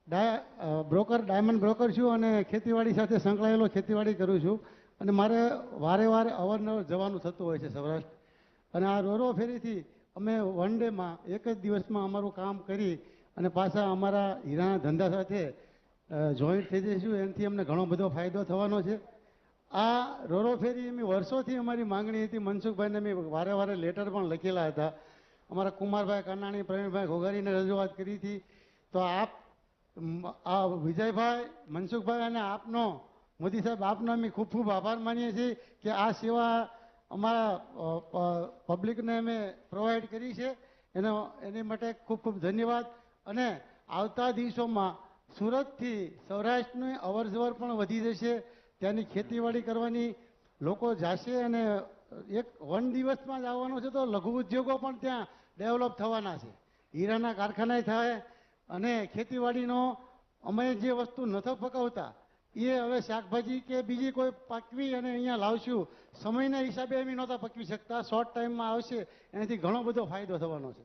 ડાયમંડ બ્રોકર છું અને ખેતીવાડી સાથે સંકળાયેલો ખેતીવાડી કરું છું, અને મારે વારે વારે અવારનવાર જવાનું થતું હોય છે સૌરાષ્ટ્ર. અને આ રોરો ફેરીથી અમે વન ડેમાં, એક જ દિવસમાં અમારું કામ કરી અને પાછા અમારા હીરાના ધંધા સાથે જોઈન્ટ થઈ જઈશું. એનાથી અમને ઘણો બધો ફાયદો થવાનો છે. આ રોરો ફેરી એમ વર્ષોથી અમારી માંગણી હતી. મનસુખભાઈને મેં વારે વારે લેટર પણ લખેલા હતા. અમારા કુમારભાઈ કાનાણી, પ્રવીણભાઈ ઘોઘારીને રજૂઆત કરી હતી. તો આપ, આ વિજયભાઈ, મનસુખભાઈ અને આપનો, મોદી સાહેબ, આપનો અમે ખૂબ ખૂબ આભાર માનીએ છીએ કે આ સેવા અમારા પબ્લિકને અમે પ્રોવાઈડ કરી છે. એની માટે ખૂબ ખૂબ ધન્યવાદ. અને આવતા દિવસોમાં સુરતથી સૌરાષ્ટ્રની અવર જવર પણ વધી જશે. ત્યાંની ખેતીવાડી કરવાની લોકો જશે, અને એક વન દિવસમાં જ આવવાનો છે તો લઘુ ઉદ્યોગો પણ ત્યાં ડેવલપ થવાના છે. હીરાના કારખાના થાય, અને ખેતીવાડીનો અમે જે વસ્તુ નથી પકાવતા એ હવે શાકભાજી કે બીજી કોઈ પકવી અને અહીંયા લાવશું. સમયના હિસાબે અમે નહોતા પકવી શકતા, શોર્ટ ટાઈમમાં આવશે, એનાથી ઘણો બધો ફાયદો થવાનો છે.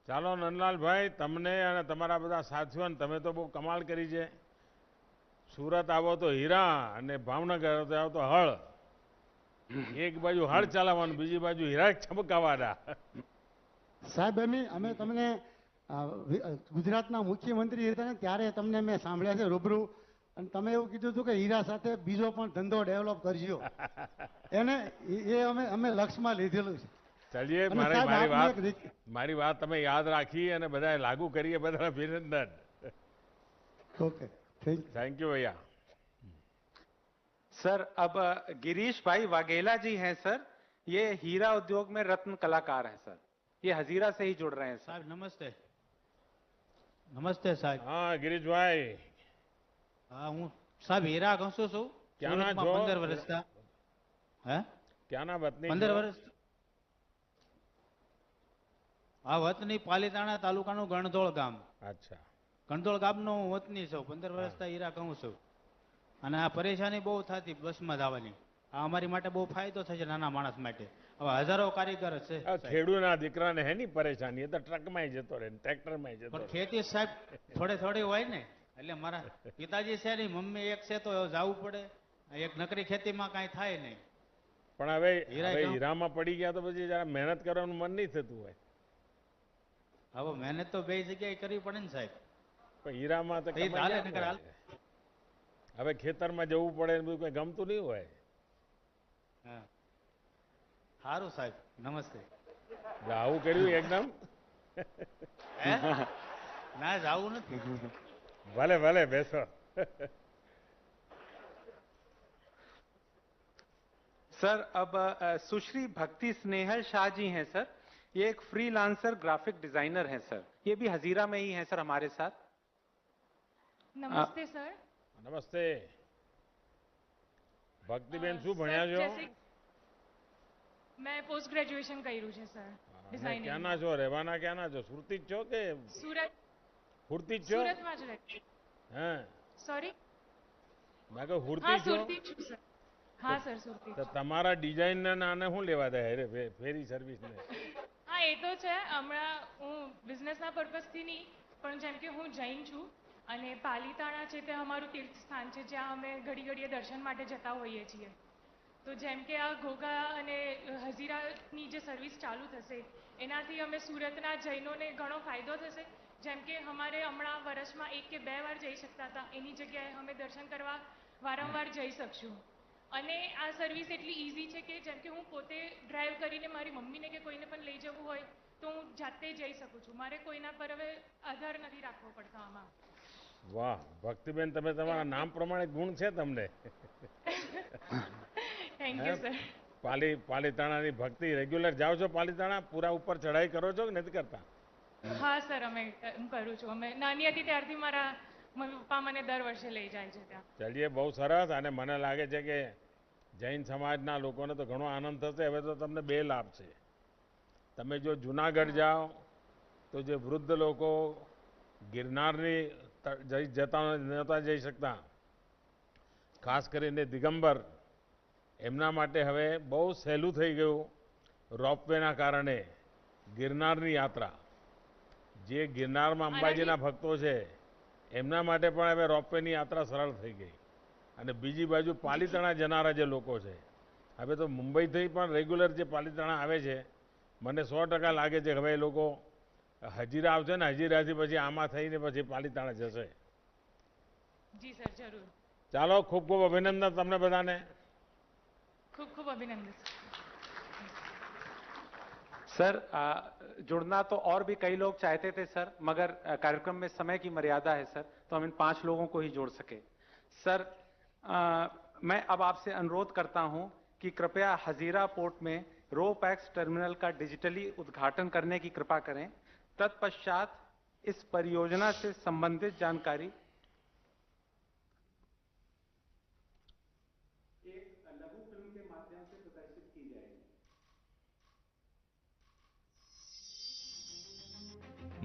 ચાલો નંદલાલભાઈ, તમને અને તમારા બધા સાથીઓને, તમે તો બહુ કમાલ કરી છે. સુરત આવો તો હીરા અને ભાવનગર આવો તો હળ. એક બાજુ હળ ચલાવવાનું, બીજી બાજુ હીરા ચમકાવાના. સાહેબ, અમે તમને ગુજરાતના મુખ્યમંત્રી હતા ને ત્યારે તમને મેં સાંભળ્યા છે રૂબરૂ, અને તમે એવું કીધું હતું કે હીરા સાથે બીજો પણ ધંધો ડેવલપ કરજો. એને એ અમે લક્ષ્યમાં લીધેલું છે. ચલીએ, મારી વાત તમે યાદ રાખી અને બધા લાગુ કરીએ, બધા અભિનંદન. ओके, थैंक यू भैया. सर अब गिरीश भाई वाघेला जी हैं सर. ये हीरा उद्योग में रत्न कलाकार हैं सर. ये हजीरा से ही जुड़ रहे हैं साहब. नमस्ते. नमस्ते साहब. हाँ गिरीश भाई. हाँ, हूँ साहब हीरा घसो છું. क्या ना जो 15 વર્ષથી. હે, क्या ना वतनी 15 વર્ષ. આ વતની પાલીતાણા તાલુકાનું ગણધોળ ગામ. अच्छा. ગણધોળ ગામનો હું વતની છું. 15 વર્ષથી હીરા કહું છું. અને આ પરેશાની બહુ થતી બસમાં જવાની. આ અમારી માટે બહુ ફાયદો થશે નાના માણસ માટે. હવે હજારો કારીગર છે. ખેડૂતના દીકરાને હે ની પરેશાની, એ તો ટ્રકમાં જતો રહે, ટ્રેક્ટરમાં જતો પણ રહે. ખેતી સાહેબ થોડે થોડી હોય ને, એટલે મારા પિતાજી છે ને, મમ્મી એક છે તો જવું પડે. એક નકરી ખેતીમાં કાંઈ થાય નહીં. પણ હવે હીરામાં પડી ગયા તો પછી જરા મહેનત કરવાનું મન નહીં થતું હોય. હવે મહેનત તો બે જગ્યાએ કરવી પડે ને સાહેબ. પણ હીરામાં તો એ ચાલે ને કર. હવે ખેતરમાં જવું પડે ને બધું કઈ ગમતું નહીં હોય. હા, સારું સાહેબ. નમસ્તે. આવું કર્યું એકદમ. હે? ના, જાવું નથી. ભલે ભલે બેસો. सर अब सुश्री भक्ति स्नेहल शाह जी हैं सर, ये एक फ्रीलांसर ग्राफिक डिजाइनर हैं सर, ये भी हजीरा में ही हैं सर हमारे साथ। नमस्ते सर। નમસ્તે ભક્તિબેન શું ભણ્યા છો? मैं पोस्ट ग्रेजुएशन કર્યું છે સર ડિઝાઇનિંગ। ક્યાંના છો? રહેવાના ક્યાંના છો? સુરતી જ છો કે સુરત? હુરતી જ છો? સુરતમાં જ રહું છું। હા સોરી? મેં કહ્યું હુરતી હા છો? સુરતી છું સર। હા સર સુરતી તો છું। તમારા ડિઝાઇન ના નાને શું લેવા દે રે ફેરી સર્વિસ ને? હા એ તો છે, હમણાં હું બિઝનેસના પર્પઝથી નહીં પણ જેમ કે હું જૈન છું અને પાલીતાણા છે તે અમારું તીર્થ સ્થાન છે જ્યાં અમે ઘડી ઘડીએ દર્શન માટે જતા હોઈએ છીએ। તો જેમ કે આ ઘોઘા અને હઝીરાની જે સર્વિસ ચાલુ થશે એનાથી અમે સુરતના જૈનોને ઘણો ફાયદો થશે। જેમ કે અમારે હમણાં વર્ષમાં 1 કે 2 વાર જઈ શકતા હતા એની જગ્યાએ અમે દર્શન કરવા વારંવાર જઈ શકશું। અને આ સર્વિસ એટલી ઇઝી છે કે જેમ કે હું પોતે ડ્રાઈવ કરીને મારી મમ્મીને કે કોઈને પણ લઈ જવું હોય તો હું જાતે જઈ શકું છું, મારે કોઈના પર હવે આધાર નથી રાખવો પડતો આમાં। વાહ ભક્તિબેન, તમે તમારા નામ પ્રમાણે ગુણ છે તમને। Thank you sir. પાલીતાણાની ભક્તિ રેગ્યુલર જાઓ છો પાલીતાણા? પૂરા ઉપર ચઢાઈ કરો છો કે નથી કરતા? હા સર અમે હું કરું છું, અમે નાની હતી ત્યારથી મારા મમ્મી પપ્પા મને દર વર્ષે લઈ જાય છે ત્યાં। ચલીએ, બહુ સરસ। અને મને લાગે છે કે જૈન સમાજના લોકોને તો ઘણો આનંદ થશે। હવે તો તમને 2 લાભ છે। તમે જો જુનાગઢ જાઓ તો જે વૃદ્ધ લોકો ગિરનારની નહોતા જઈ શકતા, ખાસ કરીને દિગંબર, એમના માટે હવે બહુ સહેલું થઈ ગયું રોપવેના કારણે ગિરનારની યાત્રા। જે ગિરનારમાં અંબાજીના ભક્તો છે એમના માટે પણ હવે રોપવેની યાત્રા સરળ થઈ ગઈ। અને બીજી બાજુ પાલીતાણા જનારા જે લોકો છે, હવે તો મુંબઈથી પણ રેગ્યુલર જે પાલીતાણા આવે છે, મને 100% લાગે છે હવે એ લોકો હજીરા આવશે ને હજીરાથી પછી આમાં થઈને પછી પાલીતાણા જશે। જી સર જરૂર। ચાલો, ખૂબ ખૂબ અભિનંદન તમને બધાને। ખૂબ ખૂબ અભિનંદન सर जुड़ना तो और भी कई लोग चाहते थे सर, मगर कार्यक्रम में समय की मर्यादा है सर, तो हम इन 5 लोगों को ही जोड़ सके। सर मैं अब आपसे अनुरोध करता हूं कि कृपया हजीरा पोर्ट में रोपैक्स टर्मिनल का डिजिटली उद्घाटन करने की कृपा करें। तत्पश्चात इस परियोजना से संबंधित जानकारी एक लघु फिल्म के माध्यम से प्रदर्शित की जाएगी।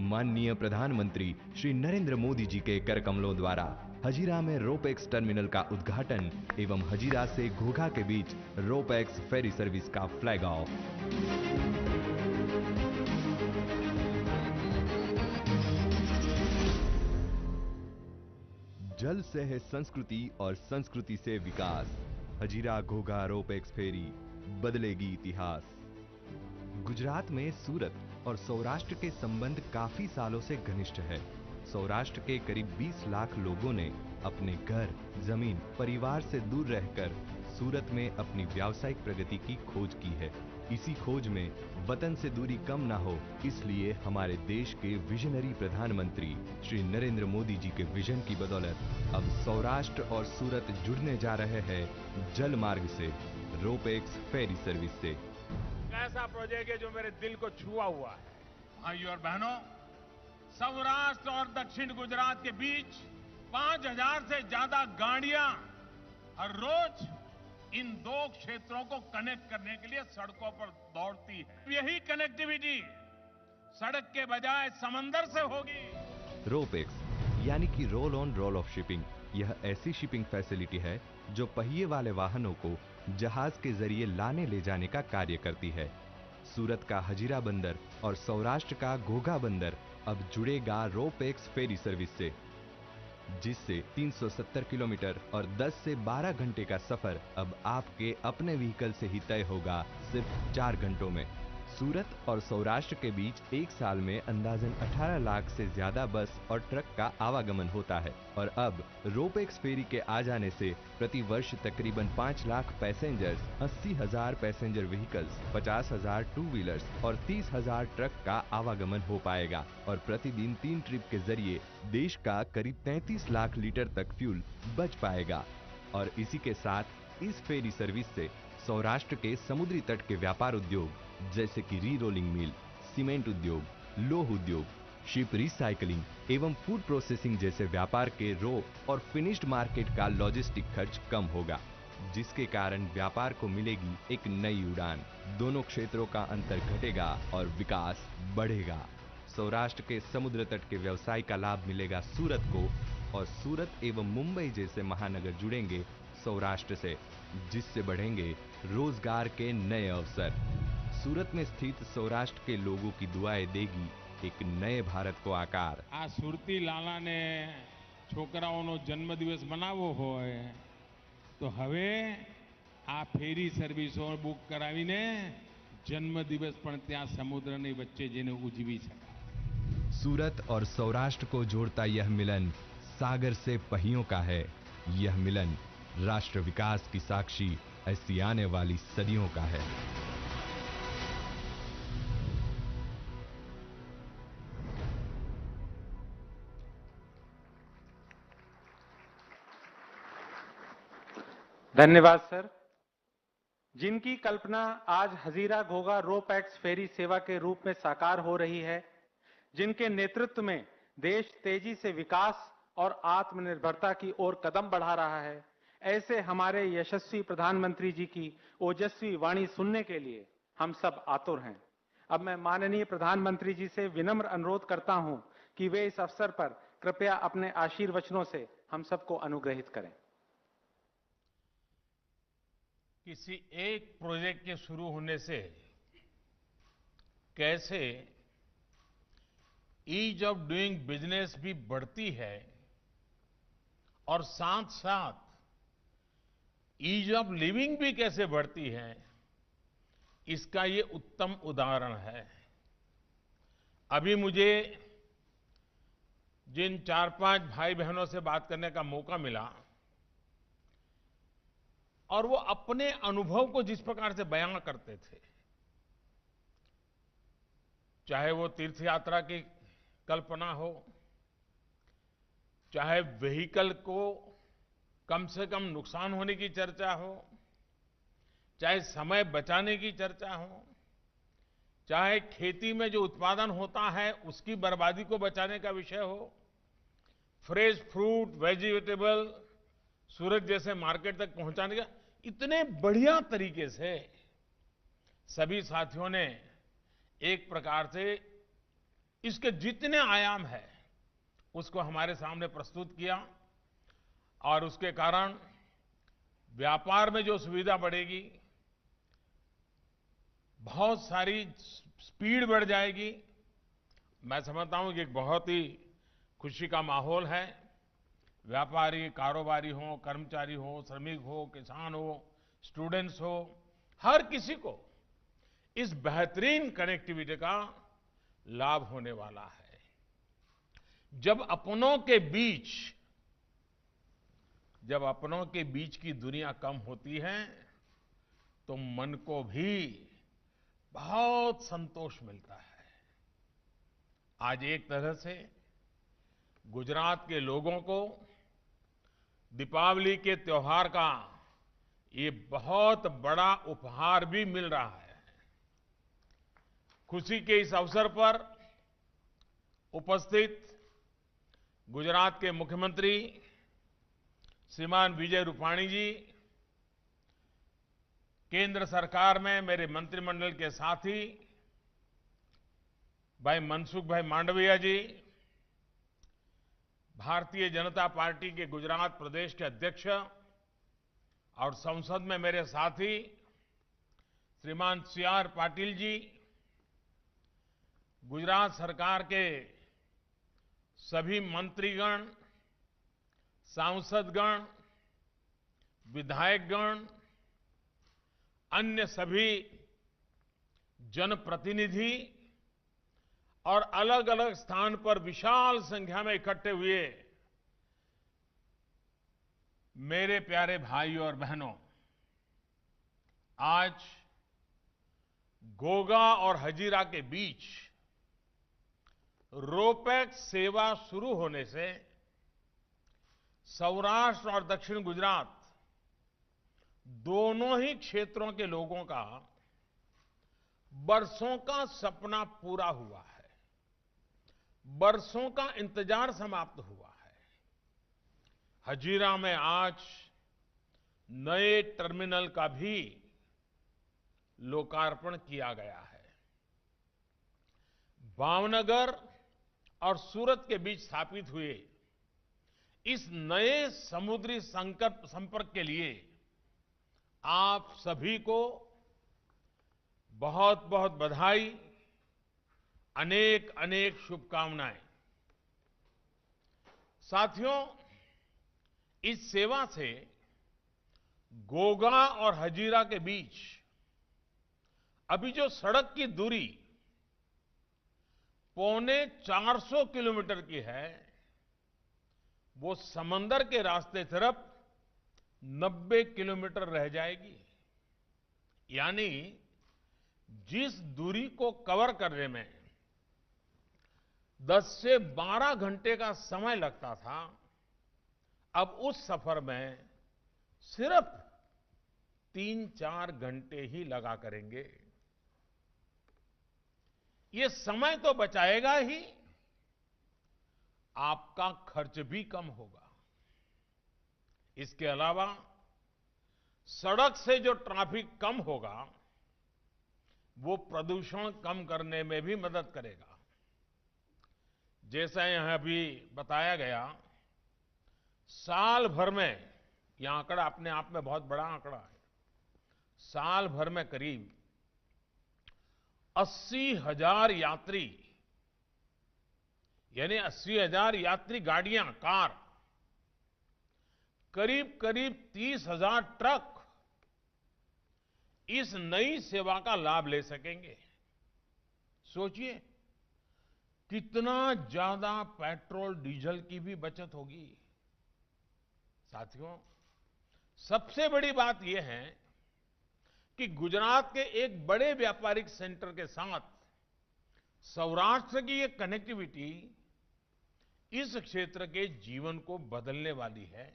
माननीय प्रधानमंत्री श्री नरेंद्र मोदी जी के कर कमलों द्वारा हजीरा में रोपैक्स टर्मिनल का उद्घाटन एवं हजीरा से घोघा के बीच रोपैक्स फेरी सर्विस का फ्लैग ऑफ। जल से है संस्कृति और संस्कृति से विकास। हजीरा घोघा रोपैक्स फेरी बदलेगी इतिहास। गुजरात में सूरत और सौराष्ट्र के संबंध काफी सालों से घनिष्ठ है। सौराष्ट्र के करीब 20 लाख लोगों ने अपने घर, जमीन, परिवार से दूर रहकर सूरत में अपनी व्यावसायिक प्रगति की खोज की है। इसी खोज में वतन से दूरी कम ना हो, इसलिए हमारे देश के विजनरी प्रधानमंत्री श्री नरेंद्र मोदी जी के विजन की बदौलत अब सौराष्ट्र और सूरत जुड़ने जा रहे हैं जल मार्ग से, रोपैक्स फेरी सर्विस से। ऐसा प्रोजेक्ट है जो मेरे दिल को छुआ हुआ है। भाइयों और बहनों, सौराष्ट्र और दक्षिण गुजरात के बीच 5000 से ज्यादा गाड़ियां हर रोज इन 2 क्षेत्रों को कनेक्ट करने के लिए सड़कों पर दौड़ती है। यही कनेक्टिविटी सड़क के बजाय समंदर से होगी। रोपैक्स यानी कि roll on roll of shipping, यह ऐसी शिपिंग फैसिलिटी है जो पहिए वाले वाहनों को जहाज के जरिए लाने ले जाने का कार्य करती है। सूरत का हजीरा बंदर और सौराष्ट्र का घोघा बंदर अब जुड़ेगा रोपैक्स फेरी सर्विस से, जिससे 370 किलोमीटर और 10 से 12 घंटे का सफर अब आपके अपने व्हीकल से ही तय होगा सिर्फ 4 घंटों में। सूरत और सौराष्ट्र के बीच एक साल में अंदाजन 18 लाख से ज्यादा बस और ट्रक का आवागमन होता है और अब रोपेक्स फेरी के आ जाने से प्रति वर्ष तकरीबन 5 lakh passengers, 80,000 passenger vehicles, 50,000 two wheelers और 30,000 ट्रक का आवागमन हो पाएगा और प्रतिदिन 3 ट्रिप के जरिए देश का करीब 33 लाख लीटर तक फ्यूल बच पाएगा। और इसी के साथ इस फेरी सर्विस से सौराष्ट्र के समुद्री तट के व्यापार उद्योग जैसे कि री रोलिंग मिल, सीमेंट उद्योग, लौह उद्योग, शिप रिसाइकलिंग एवं फूड प्रोसेसिंग जैसे व्यापार के रो और फिनिश्ड मार्केट का लॉजिस्टिक खर्च कम होगा, जिसके कारण व्यापार को मिलेगी एक नई उड़ान। दोनों क्षेत्रों का अंतर घटेगा और विकास बढ़ेगा। सौराष्ट्र के समुद्र तट के व्यवसाय का लाभ मिलेगा सूरत को और सूरत एवं मुंबई जैसे महानगर जुड़ेंगे सौराष्ट्र से, जिससे बढ़ेंगे रोजगार के नए अवसर। सूरत में स्थित सौराष्ट्र के लोगों की दुआएं देगी एक नए भारत को आकार। આ સુરતી લાલાને છોકરાઓનો જન્મદિવસ મનાવવો હોય તો હવે આ ફેરી સર્વિસો બુક કરાવીને જન્મદિવસ પણ ત્યાં સમુદ્રની વચ્ચે જઈને ઉજવી શકાય। सूरत और सौराष्ट्र को जोड़ता यह मिलन सागर से पहियों का है। यह मिलन राष्ट्र विकास की साक्षी ऐसी आने वाली सदियों का है। धन्यवाद सर। जिनकी कल्पना आज हजीरा घोघा रोपैक्स फेरी सेवा के रूप में साकार हो रही है, जिनके नेतृत्व में देश तेजी से विकास और आत्मनिर्भरता की ओर कदम बढ़ा रहा है, ऐसे हमारे यशस्वी प्रधानमंत्री जी की ओजस्वी वाणी सुनने के लिए हम सब आतुर हैं। अब मैं माननीय प्रधानमंत्री जी से विनम्र अनुरोध करता हूं कि वे इस अवसर पर कृपया अपने आशीर्वचनों से हम सबको अनुग्रहित करें। किसी एक प्रोजेक्ट के शुरू होने से कैसे ईज ऑफ डूइंग बिजनेस भी बढ़ती है और साथ साथ ईज ऑफ लिविंग भी कैसे बढ़ती है, इसका ये उत्तम उदाहरण है। अभी मुझे जिन 4-5 भाई बहनों से बात करने का मौका मिला और वो अपने अनुभव को जिस प्रकार से बयां करते थे, चाहे वो तीर्थ यात्रा की कल्पना हो, चाहे व्हीकल को कम से कम नुकसान होने की चर्चा हो, चाहे समय बचाने की चर्चा हो, चाहे खेती में जो उत्पादन होता है उसकी बर्बादी को बचाने का विषय हो, फ्रेश फ्रूट, वेजिटेबल सूरत जैसे मार्केट तक पहुंचाने का, इतने बढ़िया तरीके से सभी साथियों ने एक प्रकार से इसके जितने आयाम है उसको हमारे सामने प्रस्तुत किया और उसके कारण व्यापार में जो सुविधा बढ़ेगी, बहुत सारी स्पीड बढ़ जाएगी। मैं समझता हूं कि एक बहुत ही खुशी का माहौल है। व्यापारी, कारोबारी हो, कर्मचारी हो, श्रमिक हो, किसान हो, स्टूडेंट्स हो, हर किसी को इस बेहतरीन कनेक्टिविटी का लाभ होने वाला है। जब अपनों के बीच की दुनिया कम होती है तो मन को भी बहुत संतोष मिलता है। आज एक तरह से गुजरात के लोगों को दीपावली के त्योहार का ये बहुत बड़ा उपहार भी मिल रहा है। खुशी के इस अवसर पर उपस्थित गुजरात के मुख्यमंत्री श्रीमान विजय रूपाणी जी, केंद्र सरकार में मेरे मंत्रिमंडल के साथी भाई मनसुख भाई मांडविया जी, भारतीय जनता पार्टी के गुजरात प्रदेश के अध्यक्ष और संसद में मेरे साथी श्रीमान CR पाटिल जी, गुजरात सरकार के सभी मंत्रीगण, सांसदगण, विधायकगण, अन्य सभी जनप्रतिनिधि और अलग अलग स्थान पर विशाल संख्या में इकट्ठे हुए मेरे प्यारे भाइयों और बहनों, आज गोगा और हजीरा के बीच रोपैक्स सेवा शुरू होने से सौराष्ट्र और दक्षिण गुजरात दोनों ही क्षेत्रों के लोगों का बरसों का सपना पूरा हुआ है, बरसों का इंतजार समाप्त हुआ है। हजीरा में आज नए टर्मिनल का भी लोकार्पण किया गया है। भावनगर और सूरत के बीच स्थापित हुए इस नए समुद्री संपर्क के लिए आप सभी को बहुत बहुत बधाई, अनेक अनेक शुभकामनाएं। साथियों, इस सेवा से गोगा और हजीरा के बीच अभी जो सड़क की दूरी 450 किलोमीटर की है, वो समंदर के रास्ते तरफ 90 किलोमीटर रह जाएगी। यानी जिस दूरी को कवर करने में 10 से 12 घंटे का समय लगता था, अब उस सफर में सिर्फ 3-4 घंटे ही लगा करेंगे। ये समय तो बचाएगा ही, आपका खर्च भी कम होगा। इसके अलावा सड़क से जो ट्रैफिक कम होगा, वो प्रदूषण कम करने में भी मदद करेगा। जैसा यहां अभी बताया गया, साल भर में, यह आंकड़ा अपने आप में बहुत बड़ा आंकड़ा है, साल भर में करीब 80,000 यात्री, यानी 80,000 यात्री गाड़ियां, कार, करीब करीब 30,000 ट्रक इस नई सेवा का लाभ ले सकेंगे। सोचिए कितना ज्यादा पेट्रोल डीजल की भी बचत होगी। साथियों, सबसे बड़ी बात यह है कि गुजरात के एक बड़े व्यापारिक सेंटर के साथ सौराष्ट्र की ये कनेक्टिविटी इस क्षेत्र के जीवन को बदलने वाली है।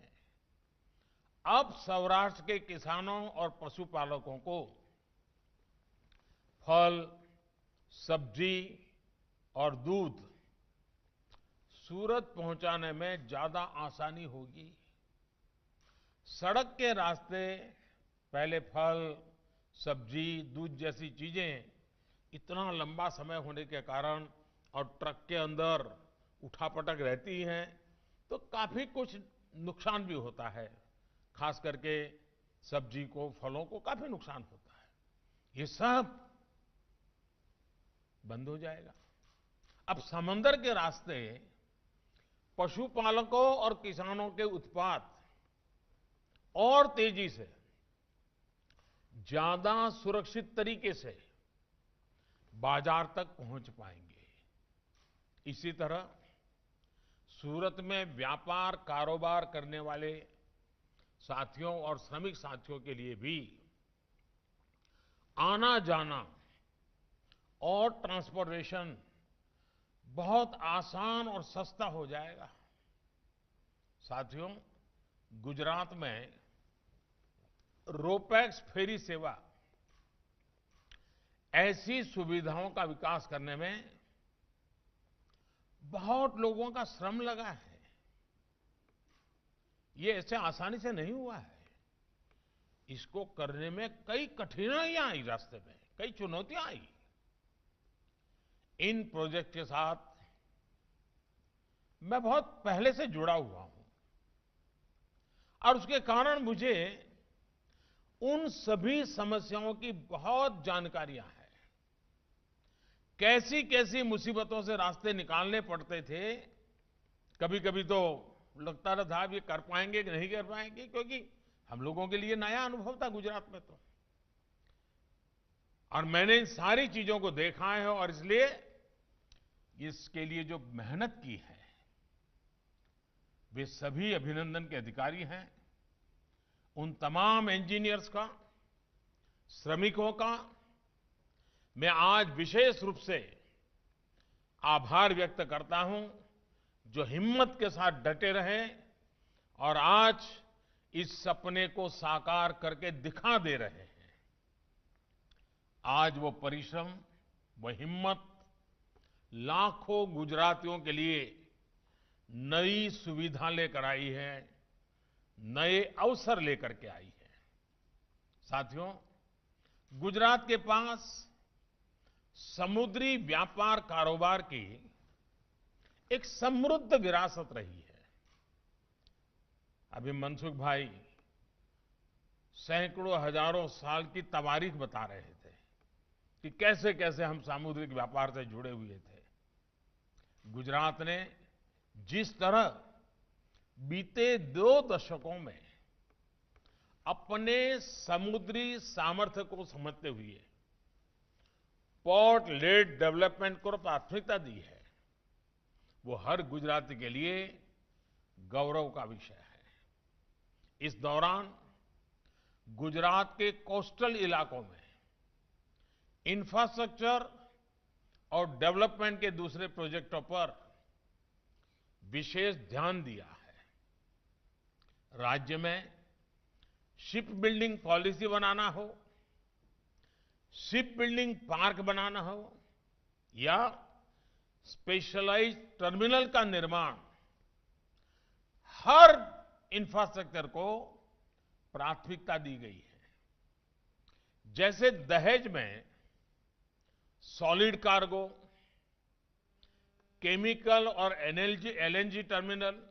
अब सौराष्ट्र के किसानों और पशुपालकों को फल, सब्जी और दूध सूरत पहुंचाने में ज्यादा आसानी होगी। सड़क के रास्ते पहले फल, सब्जी, दूध जैसी चीजें इतना लंबा समय होने के कारण और ट्रक के अंदर उठापटक रहती हैं, तो काफी कुछ नुकसान भी होता है। खास करके सब्जी को, फलों को काफी नुकसान होता है। ये सब बंद हो जाएगा। अब समंदर के रास्ते पशुपालकों और किसानों के उत्पाद और तेजी से, ज्यादा सुरक्षित तरीके से बाजार तक पहुंच पाएंगे। इसी तरह सूरत में व्यापार कारोबार करने वाले साथियों और श्रमिक साथियों के लिए भी आना जाना और ट्रांसपोर्टेशन बहुत आसान और सस्ता हो जाएगा। साथियों, गुजरात में रोपैक्स फेरी सेवा ऐसी सुविधाओं का विकास करने में बहुत लोगों का श्रम लगा है। ये ऐसे आसानी से नहीं हुआ है। इसको करने में कई कठिनाइयां आई, रास्ते में कई चुनौतियां आई। इन प्रोजेक्ट के साथ मैं बहुत पहले से जुड़ा हुआ हूं और उसके कारण मुझे उन सभी समस्याओं की बहुत जानकारियां हैं। कैसी कैसी मुसीबतों से रास्ते निकालने पड़ते थे। कभी कभी तो लगता था ये कर पाएंगे कि नहीं कर पाएंगे, क्योंकि हम लोगों के लिए नया अनुभव था गुजरात में। तो और मैंने इन सारी चीजों को देखा है और इसलिए इसके लिए जो मेहनत की है वे सभी अभिनंदन के अधिकारी हैं। उन तमाम इंजीनियर्स का, श्रमिकों का मैं आज विशेष रूप से आभार व्यक्त करता हूं, जो हिम्मत के साथ डटे रहे और आज इस सपने को साकार करके दिखा दे रहे हैं। आज वो परिश्रम, वो हिम्मत लाखों गुजरातियों के लिए नई सुविधा लेकर आई है, नए अवसर लेकर के आई है। साथियों, गुजरात के पास समुद्री व्यापार कारोबार की एक समृद्ध विरासत रही है। अभी मनसुख भाई सैकड़ों हजारों साल की तवारीख बता रहे थे कि कैसे कैसे हम सामुद्रिक व्यापार से जुड़े हुए थे। गुजरात ने जिस तरह बीते 2 दशकों में अपने समुद्री सामर्थ्य को समझते हुए पोर्ट लेड डेवलपमेंट को प्राथमिकता दी है, वो हर गुजराती के लिए गौरव का विषय है। इस दौरान गुजरात के कोस्टल इलाकों में इंफ्रास्ट्रक्चर और डेवलपमेंट के दूसरे प्रोजेक्टों पर विशेष ध्यान दिया है। राज्य में शिप बिल्डिंग पॉलिसी बनाना हो, शिप बिल्डिंग पार्क बनाना हो या स्पेशलाइज्ड टर्मिनल का निर्माण, हर इंफ्रास्ट्रक्चर को प्राथमिकता दी गई है। जैसे दहेज में सॉलिड कार्गो, केमिकल और एलएनजी टर्मिनल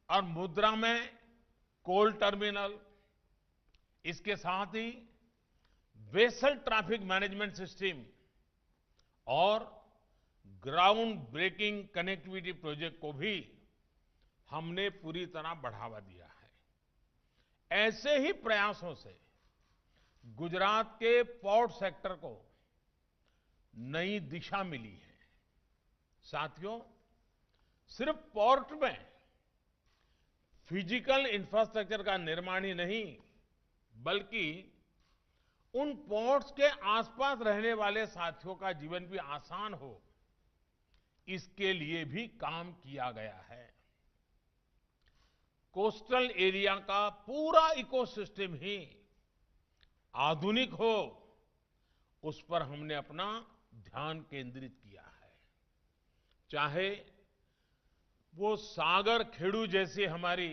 और मुद्रा में कोल टर्मिनल, इसके साथ ही वेसल ट्रैफिक मैनेजमेंट सिस्टम और ग्राउंड ब्रेकिंग कनेक्टिविटी प्रोजेक्ट को भी हमने पूरी तरह बढ़ावा दिया है। ऐसे ही प्रयासों से गुजरात के पोर्ट सेक्टर को नई दिशा मिली है। साथियों, सिर्फ पोर्ट में फिजिकल इंफ्रास्ट्रक्चर का निर्माण ही नहीं, बल्कि उन पोर्ट्स के आसपास रहने वाले साथियों का जीवन भी आसान हो, इसके लिए भी काम किया गया है। कोस्टल एरिया का पूरा इकोसिस्टम ही आधुनिक हो, उस पर हमने अपना ध्यान केंद्रित किया है। चाहे वो सागर खेड़ू जैसी हमारी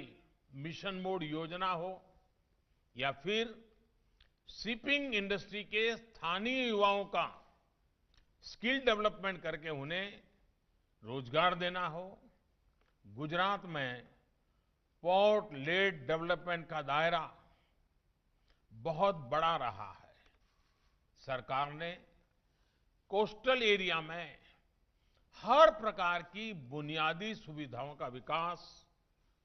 मिशन मोड योजना हो या फिर शिपिंग इंडस्ट्री के स्थानीय युवाओं का स्किल डेवलपमेंट करके उन्हें रोजगार देना हो, गुजरात में पोर्ट लेड डेवलपमेंट का दायरा बहुत बड़ा रहा है। सरकार ने कोस्टल एरिया में हर प्रकार की बुनियादी सुविधाओं का विकास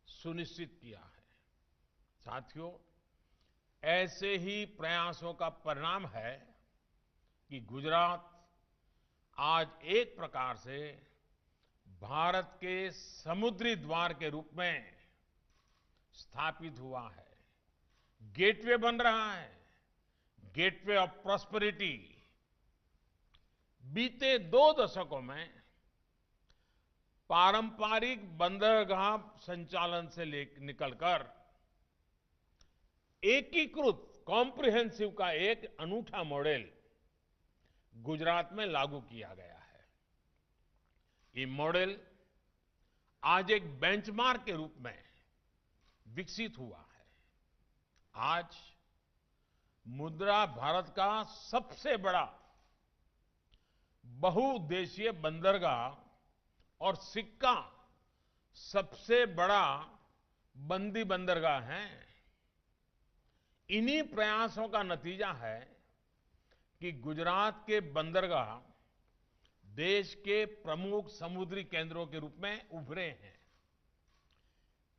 सुनिश्चित किया है। साथियों, ऐसे ही प्रयासों का परिणाम है कि गुजरात आज एक प्रकार से भारत के समुद्री द्वार के रूप में स्थापित हुआ है, गेटवे बन रहा है, गेटवे ऑफ प्रॉस्पेरिटी। बीते 2 दशकों में पारंपरिक बंदरगाह संचालन से निकलकर एकीकृत कॉम्प्रिहेंसिव का एक अनूठा मॉडल गुजरात में लागू किया गया है। ये मॉडल आज एक बेंचमार्क के रूप में विकसित हुआ है। आज मुद्रा भारत का सबसे बड़ा बहुउद्देशीय बंदरगाह और सिक्का सबसे बड़ा बंदी बंदरगाह है। इन्हीं प्रयासों का नतीजा है कि गुजरात के बंदरगाह देश के प्रमुख समुद्री केंद्रों के रूप में उभरे हैं।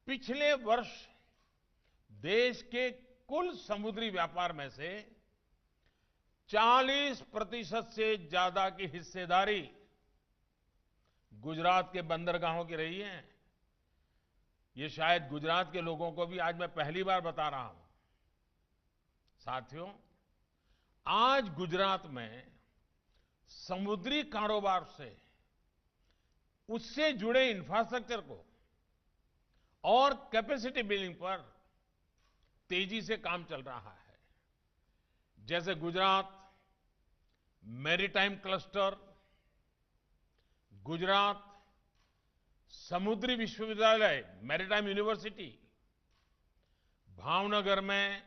पिछले वर्ष देश के कुल समुद्री व्यापार में से 40% से ज्यादा की हिस्सेदारी गुजरात के बंदरगाहों की रही है। ये शायद गुजरात के लोगों को भी आज मैं पहली बार बता रहा हूं। साथियों, आज गुजरात में समुद्री कारोबार से उससे जुड़े इंफ्रास्ट्रक्चर को और कैपेसिटी बिल्डिंग पर तेजी से काम चल रहा है। जैसे गुजरात मैरीटाइम क्लस्टर, गुजरात समुद्री विश्वविद्यालय मैरीटाइम यूनिवर्सिटी, भावनगर में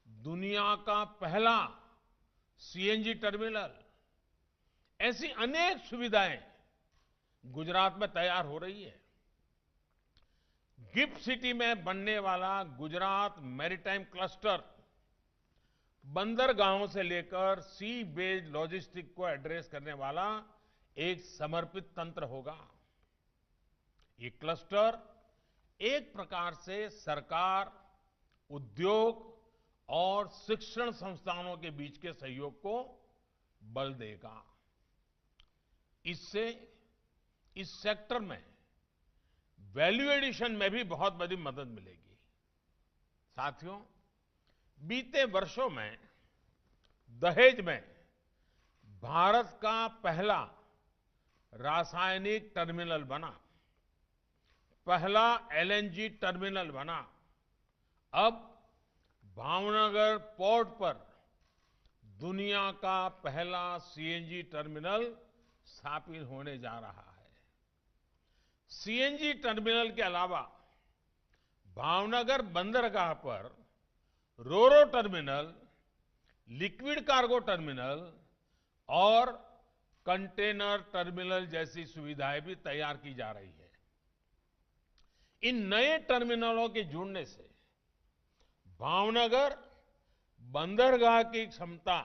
दुनिया का पहला सीएनजी टर्मिनल, ऐसी अनेक सुविधाएं गुजरात में तैयार हो रही है। गिफ्ट सिटी में बनने वाला गुजरात मैरीटाइम क्लस्टर बंदरगाहों से लेकर सी बेस्ड लॉजिस्टिक को एड्रेस करने वाला एक समर्पित तंत्र होगा। ये क्लस्टर एक प्रकार से सरकार, उद्योग और शिक्षण संस्थानों के बीच के सहयोग को बल देगा। इससे इस सेक्टर में वैल्यू एडिशन में भी बहुत बड़ी मदद मिलेगी। साथियों, बीते वर्षों में दहेज में भारत का पहला रासायनिक टर्मिनल बना, पहला एलएनजी टर्मिनल बना। अब भावनगर पोर्ट पर दुनिया का पहला सीएनजी टर्मिनल स्थापित होने जा रहा है। सीएनजी टर्मिनल के अलावा भावनगर बंदरगाह पर रोरो टर्मिनल, लिक्विड कार्गो टर्मिनल और कंटेनर टर्मिनल जैसी सुविधाएं भी तैयार की जा रही है। इन नए टर्मिनलों के जुड़ने से भावनगर बंदरगाह की क्षमता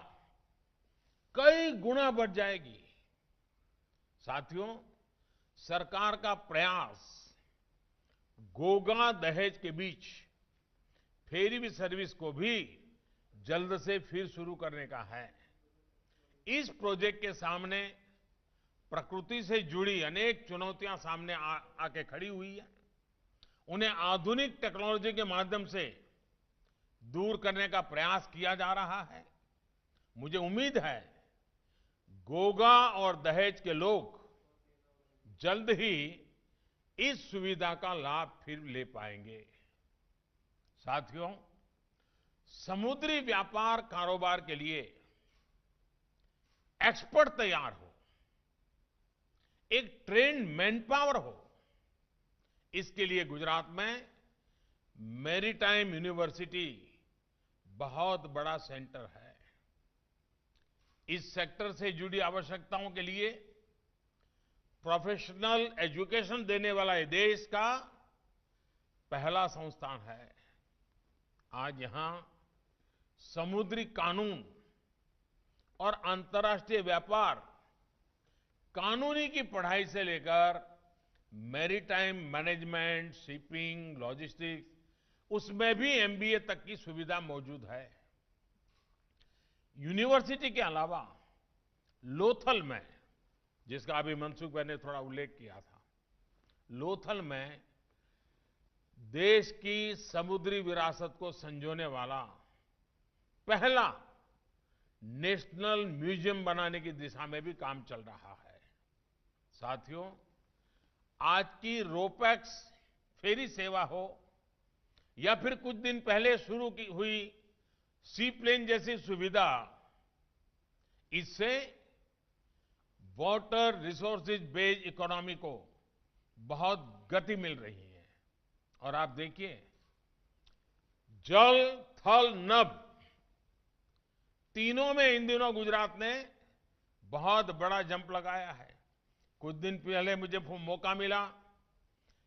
कई गुना बढ़ जाएगी। साथियों, सरकार का प्रयास गोगा दहेज के बीच फेरी सर्विस को भी जल्द से फिर शुरू करने का है। इस प्रोजेक्ट के सामने प्रकृति से जुड़ी अनेक चुनौतियां सामने आके खड़ी हुई है। उन्हें आधुनिक टेक्नोलॉजी के माध्यम से दूर करने का प्रयास किया जा रहा है। मुझे उम्मीद है गोगा और दहेज के लोग जल्द ही इस सुविधा का लाभ फिर ले पाएंगे। साथियों, समुद्री व्यापार कारोबार के लिए एक्सपर्ट तैयार हो, एक ट्रेन्ड मैन पावर हो, इसके लिए गुजरात में मैरीटाइम यूनिवर्सिटी बहुत बड़ा सेंटर है। इस सेक्टर से जुड़ी आवश्यकताओं के लिए प्रोफेशनल एजुकेशन देने वाला ये देश का पहला संस्थान है। आज यहां समुद्री कानून और अंतर्राष्ट्रीय व्यापार, कानूनी की पढ़ाई से लेकर मैरीटाइम मैनेजमेंट, शिपिंग, लॉजिस्टिक्स, उसमें भी एमबीए तक की सुविधा मौजूद है। यूनिवर्सिटी के अलावा लोथल में, जिसका अभी मनसुख भाई ने थोड़ा उल्लेख किया था, लोथल में देश की समुद्री विरासत को संजोने वाला पहला नेशनल म्यूजियम बनाने की दिशा में भी काम चल रहा है। साथियों, आज की रोपैक्स फेरी सेवा हो या फिर कुछ दिन पहले शुरू की हुई सी प्लेन जैसी सुविधा, इससे वाटर रिसोर्सेज बेस्ड इकोनॉमी को बहुत गति मिल रही है। और आप देखिए, जल, थल, नभ तीनों में इन दिनों गुजरात ने बहुत बड़ा जंप लगाया है। कुछ दिन पहले मुझे मौका मिला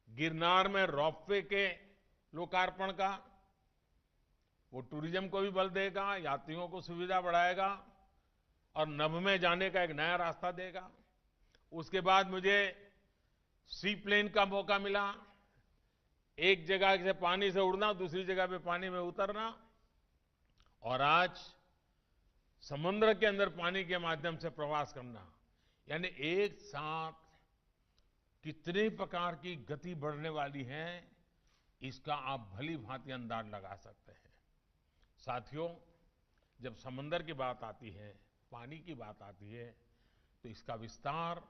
गिरनार में रोपवे के लोकार्पण का। वो टूरिज्म को भी बल देगा, यात्रियों को सुविधा बढ़ाएगा और नभ में जाने का एक नया रास्ता देगा। उसके बाद मुझे सी प्लेन का मौका मिला, एक जगह से पानी से उड़ना, दूसरी जगह पे पानी में उतरना। और आज समुद्र के अंदर पानी के माध्यम से प्रवास करना, यानी एक साथ कितने प्रकार की गति बढ़ने वाली है, इसका आप भली भांति अंदाज लगा सकते हैं। साथियों, जब समंदर की बात आती है, पानी की बात आती है, तो इसका विस्तार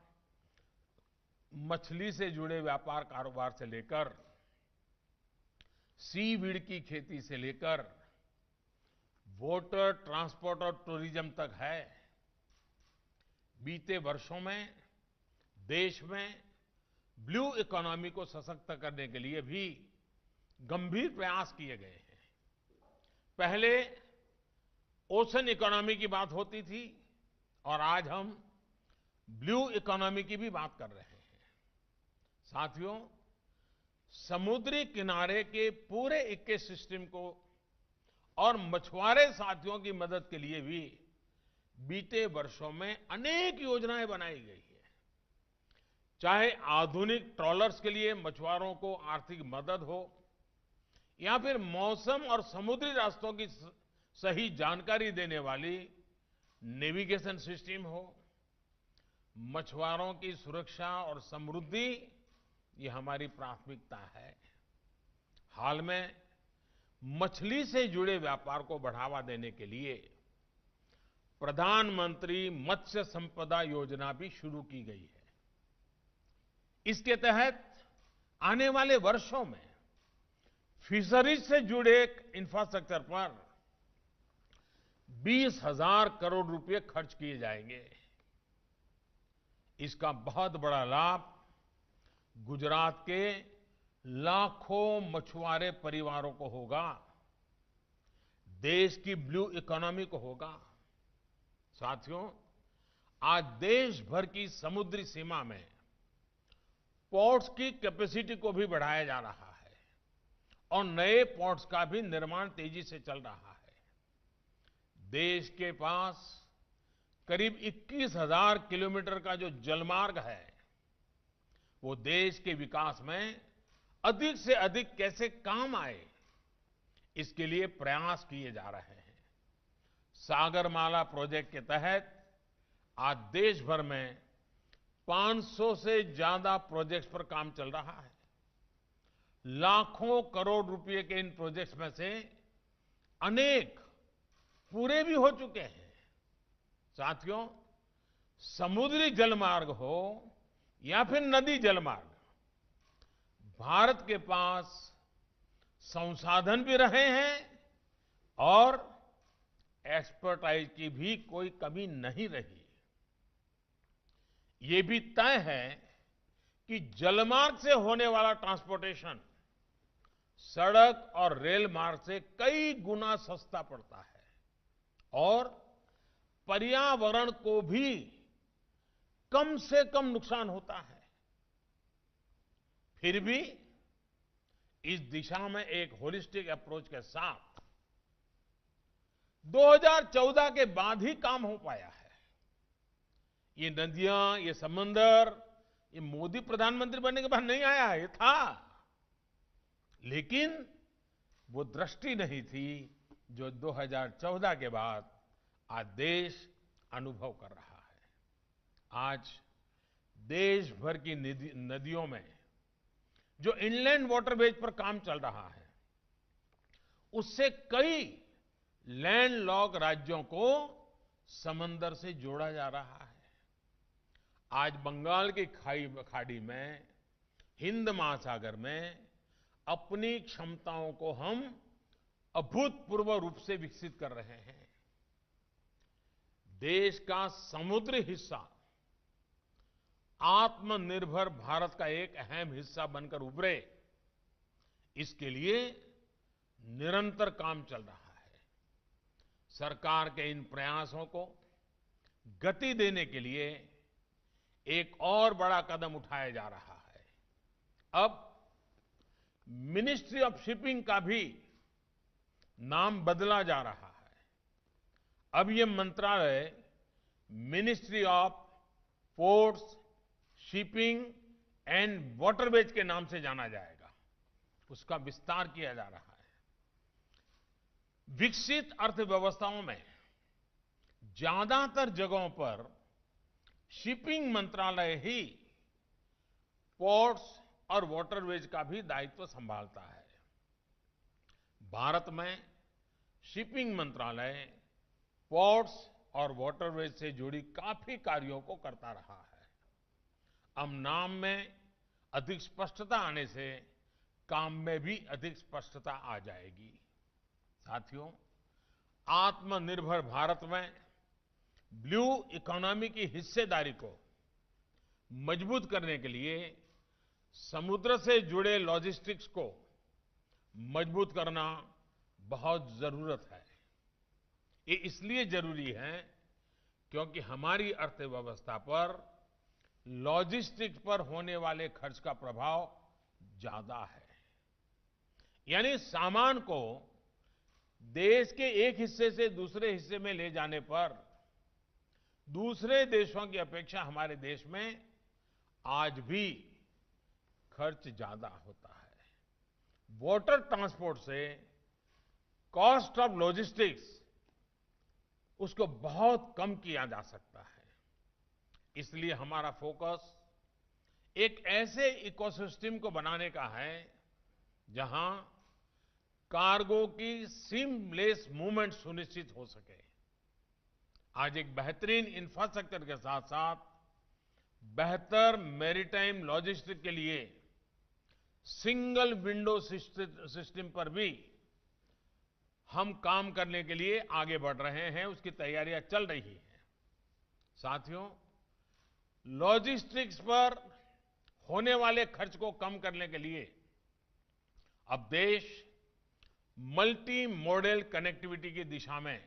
मछली से जुड़े व्यापार कारोबार से लेकर सीवीड की खेती से लेकर वाटर ट्रांसपोर्ट और टूरिज्म तक है। बीते वर्षों में देश में ब्लू इकोनॉमी को सशक्त करने के लिए भी गंभीर प्रयास किए गए हैं। पहले ओशन इकोनॉमी की बात होती थी और आज हम ब्लू इकोनॉमी की भी बात कर रहे हैं। साथियों, समुद्री किनारे के पूरे इकोसिस्टम को और मछुआरे साथियों की मदद के लिए भी बीते वर्षों में अनेक योजनाएं बनाई गई है। चाहे आधुनिक ट्रॉलर्स के लिए मछुआरों को आर्थिक मदद हो, या फिर मौसम और समुद्री रास्तों की सही जानकारी देने वाली नेविगेशन सिस्टम हो, मछुआरों की सुरक्षा और समृद्धि ये हमारी प्राथमिकता है। हाल में मछली से जुड़े व्यापार को बढ़ावा देने के लिए प्रधानमंत्री मत्स्य संपदा योजना भी शुरू की गई है। इसके तहत आने वाले वर्षों में फिशरीज से जुड़े इंफ्रास्ट्रक्चर पर 20,000 करोड़ रुपए खर्च किए जाएंगे। इसका बहुत बड़ा लाभ गुजरात के लाखों मछुआरे परिवारों को होगा, देश की ब्लू इकोनॉमी को होगा। साथियों, आज देश भर की समुद्री सीमा में पोर्ट्स की कैपेसिटी को भी बढ़ाया जा रहा है और नए पोर्ट्स का भी निर्माण तेजी से चल रहा है। देश के पास करीब 21,000 किलोमीटर का जो जलमार्ग है, वो देश के विकास में अधिक से अधिक कैसे काम आए, इसके लिए प्रयास किए जा रहे हैं। सागरमाला प्रोजेक्ट के तहत आज देश भर में 500 से ज्यादा प्रोजेक्ट्स पर काम चल रहा है। लाखों करोड़ रुपए के इन प्रोजेक्ट्स में से अनेक पूरे भी हो चुके हैं। साथियों, समुद्री जलमार्ग हो या फिर नदी जलमार्ग, भारत के पास संसाधन भी रहे हैं और एक्सपर्टाइज की भी कोई कमी नहीं रही। ये भी तय है कि जलमार्ग से होने वाला ट्रांसपोर्टेशन सड़क और रेल मार्ग से कई गुना सस्ता पड़ता है और पर्यावरण को भी कम से कम नुकसान होता है। फिर भी इस दिशा में एक होलिस्टिक अप्रोच के साथ 2014 के बाद ही काम हो पाया है। ये नदियां, ये समंदर, ये मोदी प्रधानमंत्री बनने के बाद नहीं आया है, ये था, लेकिन वो दृष्टि नहीं थी जो 2014 के बाद आज देश अनुभव कर रहा है। आज देश भर की नदियों में जो इनलैंड वाटरवेज पर काम चल रहा है, उससे कई लैंडलॉक राज्यों को समंदर से जोड़ा जा रहा है। आज बंगाल की खाड़ी में, हिंद महासागर में अपनी क्षमताओं को हम अभूतपूर्व रूप से विकसित कर रहे हैं। देश का समुद्री हिस्सा आत्मनिर्भर भारत का एक अहम हिस्सा बनकर उभरे, इसके लिए निरंतर काम चल रहा है। सरकार के इन प्रयासों को गति देने के लिए एक और बड़ा कदम उठाया जा रहा है। अब मिनिस्ट्री ऑफ शिपिंग का भी नाम बदला जा रहा है। अब ये मंत्रालय ministry of ports, shipping and waterways के नाम से जाना जाएगा। उसका विस्तार किया जा रहा है। विकसित अर्थव्यवस्थाओं में ज्यादातर जगहों पर शिपिंग मंत्रालय ही पोर्ट्स और वाटरवेज का भी दायित्व संभालता है। भारत में शिपिंग मंत्रालय पोर्ट्स और वाटरवेज से जुड़ी काफी कार्यों को करता रहा है। अब नाम में अधिक स्पष्टता आने से काम में भी अधिक स्पष्टता आ जाएगी। साथियों, आत्मनिर्भर भारत में ब्लू इकोनॉमी की हिस्सेदारी को मजबूत करने के लिए समुद्र से जुड़े लॉजिस्टिक्स को मजबूत करना बहुत जरूरत है। ये इसलिए जरूरी है क्योंकि हमारी अर्थव्यवस्था पर लॉजिस्टिक्स पर होने वाले खर्च का प्रभाव ज्यादा है। यानी सामान को देश के एक हिस्से से दूसरे हिस्से में ले जाने पर दूसरे देशों की अपेक्षा हमारे देश में आज भी खर्च ज्यादा होता है। वाटर ट्रांसपोर्ट से कॉस्ट ऑफ लॉजिस्टिक्स उसको बहुत कम किया जा सकता है। इसलिए हमारा फोकस एक ऐसे इकोसिस्टम को बनाने का है जहां कार्गो की सीमलेस मूवमेंट सुनिश्चित हो सके। आज एक बेहतरीन इंफ्रास्ट्रक्चर के साथ साथ बेहतर मैरीटाइम लॉजिस्टिक्स के लिए सिंगल विंडो सिस्टम पर भी हम काम करने के लिए आगे बढ़ रहे हैं, उसकी तैयारियां चल रही हैं। साथियों, लॉजिस्टिक्स पर होने वाले खर्च को कम करने के लिए अब देश मल्टी मॉडल कनेक्टिविटी की दिशा में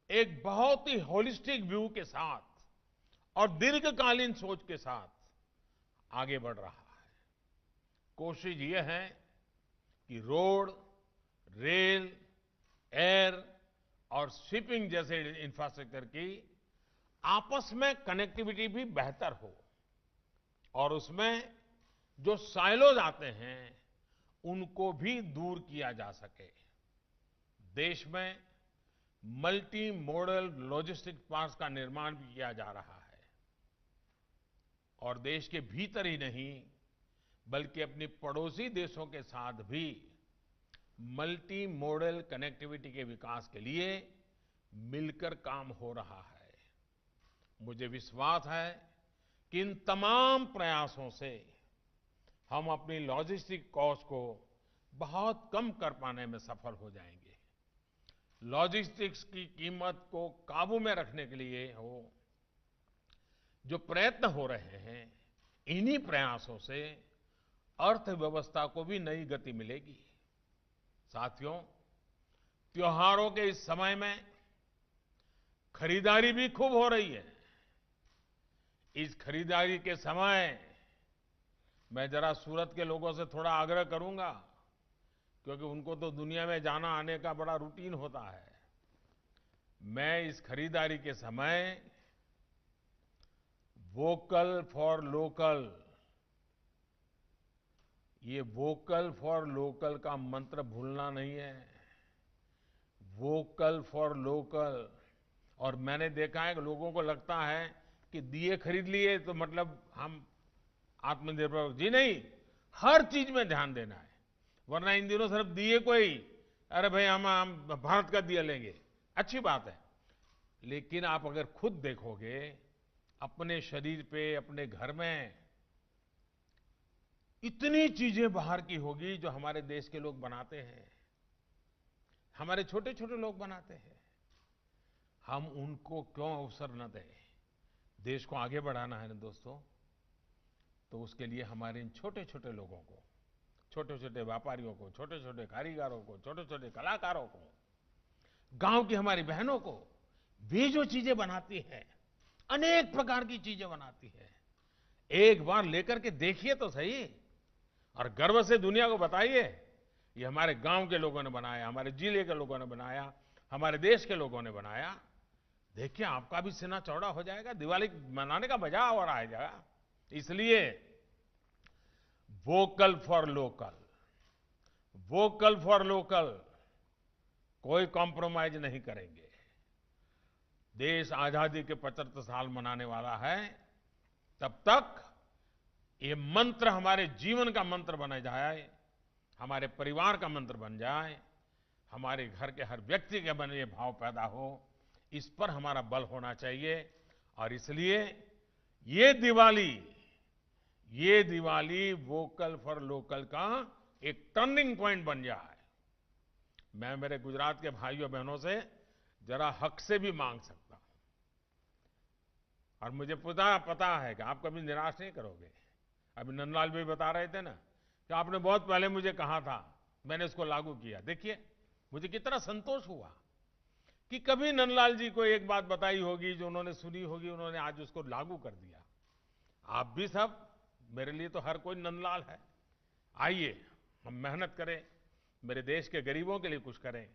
एक बहुत ही होलिस्टिक व्यू के साथ और दीर्घकालीन सोच के साथ आगे बढ़ रहा है। कोशिश यह है कि रोड, रेल, एयर और शिपिंग जैसे इंफ्रास्ट्रक्चर की आपस में कनेक्टिविटी भी बेहतर हो और उसमें जो साइलोज आते हैं उनको भी दूर किया जा सके। देश में मल्टी मॉडल लॉजिस्टिक पार्क्स का निर्माण भी किया जा रहा है और देश के भीतर ही नहीं बल्कि अपने पड़ोसी देशों के साथ भी मल्टी मॉडल कनेक्टिविटी के विकास के लिए मिलकर काम हो रहा है। मुझे विश्वास है कि इन तमाम प्रयासों से हम अपनी लॉजिस्टिक कॉस्ट को बहुत कम कर पाने में सफल हो जाएंगे। लॉजिस्टिक्स की कीमत को काबू में रखने के लिए जो प्रयत्न हो रहे हैं, इन्हीं प्रयासों से अर्थव्यवस्था को भी नई गति मिलेगी। साथियों, त्योहारों के इस समय में खरीदारी भी खूब हो रही है। इस खरीदारी के समय मैं जरा सूरत के लोगों से थोड़ा आग्रह करूंगा क्योंकि उनको तो दुनिया में जाना आने का बड़ा रूटीन होता है। मैं इस खरीदारी के समय वोकल फॉर लोकल, ये वोकल फॉर लोकल का मंत्र भूलना नहीं है। Vocal for local. और मैंने देखा है कि लोगों को लगता है कि दिए खरीद लिए तो मतलब हम आत्मनिर्भर जी नहीं, हर चीज में ध्यान देना है। वरना इन दिनों सिर्फ दिए को ही, अरे भाई हम भारत का दिया लेंगे, अच्छी बात है, लेकिन आप अगर खुद देखोगे अपने शरीर पे, अपने घर में इतनी चीजें बाहर की होगी जो हमारे देश के लोग बनाते हैं, हमारे छोटे छोटे लोग बनाते हैं। हम उनको क्यों अवसर न दें? देश को आगे बढ़ाना है ना दोस्तों, तो उसके लिए हमारे इन छोटे छोटे लोगों को, छोटे छोटे व्यापारियों को, छोटे छोटे कारीगरों को, छोटे छोटे कलाकारों को, गांव की हमारी बहनों को, वे जो चीजें बनाती हैं, अनेक प्रकार की चीजें बनाती है, एक बार लेकर के देखिए तो सही और गर्व से दुनिया को बताइए ये हमारे गांव के लोगों ने बनाया, हमारे जिले के लोगों ने बनाया, हमारे देश के लोगों ने बनाया। देखिए आपका भी सीना चौड़ा हो जाएगा, दिवाली मनाने का मजा और आ जाएगा। इसलिए vocal for local, vocal for local, कोई कॉम्प्रोमाइज नहीं करेंगे। देश आजादी के 75 साल मनाने वाला है, तब तक ये मंत्र हमारे जीवन का मंत्र बन जाए, हमारे परिवार का मंत्र बन जाए, हमारे घर के हर व्यक्ति के मन में ये भाव पैदा हो, इस पर हमारा बल होना चाहिए। और इसलिए ये दिवाली वोकल फॉर लोकल का एक टर्निंग पॉइंट बन जाए। मैं मेरे गुजरात के भाइयों बहनों से जरा हक से भी मांग सकता हूं, और मुझे पता है कि आप कभी निराश नहीं करोगे। अभी नंदलाल भी बता रहे थे ना कि आपने बहुत पहले मुझे कहा था, मैंने इसको लागू किया। देखिए मुझे कितना संतोष हुआ कि कभी नंदलाल जी को एक बात बताई होगी, जो उन्होंने सुनी होगी, उन्होंने आज उसको लागू कर दिया। आप भी सब, मेरे लिए तो हर कोई नंदलाल है। आइए हम मेहनत करें, मेरे देश के गरीबों के लिए कुछ करें,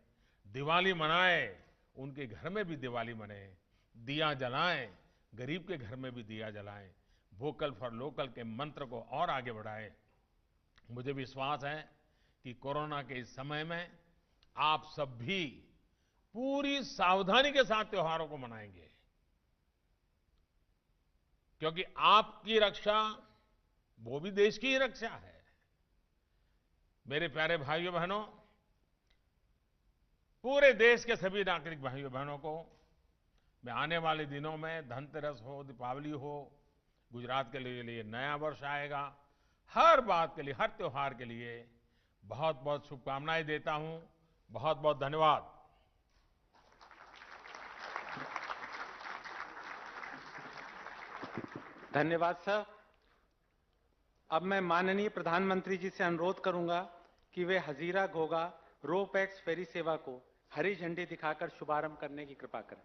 दिवाली मनाएं, उनके घर में भी दिवाली मनाएं, दिया जलाएं, गरीब के घर में भी दिया जलाएं, वोकल फॉर लोकल के मंत्र को और आगे बढ़ाएं। मुझे विश्वास है कि कोरोना के इस समय में आप सब भी पूरी सावधानी के साथ त्योहारों को मनाएंगे, क्योंकि आपकी रक्षा वो भी देश की ही रक्षा है। मेरे प्यारे भाइयों बहनों, पूरे देश के सभी नागरिक भाइयों बहनों को मैं आने वाले दिनों में, धनतेरस हो, दीपावली हो, गुजरात के लिए नया वर्ष आएगा, हर बात के लिए, हर त्योहार के लिए बहुत बहुत शुभकामनाएं देता हूं। बहुत बहुत धन्यवाद। धन्यवाद सर। अब मैं माननीय प्रधानमंत्री जी से अनुरोध करूंगा कि वे हजीरा घोघा रोपैक्स फेरी सेवा को हरी झंडी दिखाकर शुभारंभ करने की कृपा करें।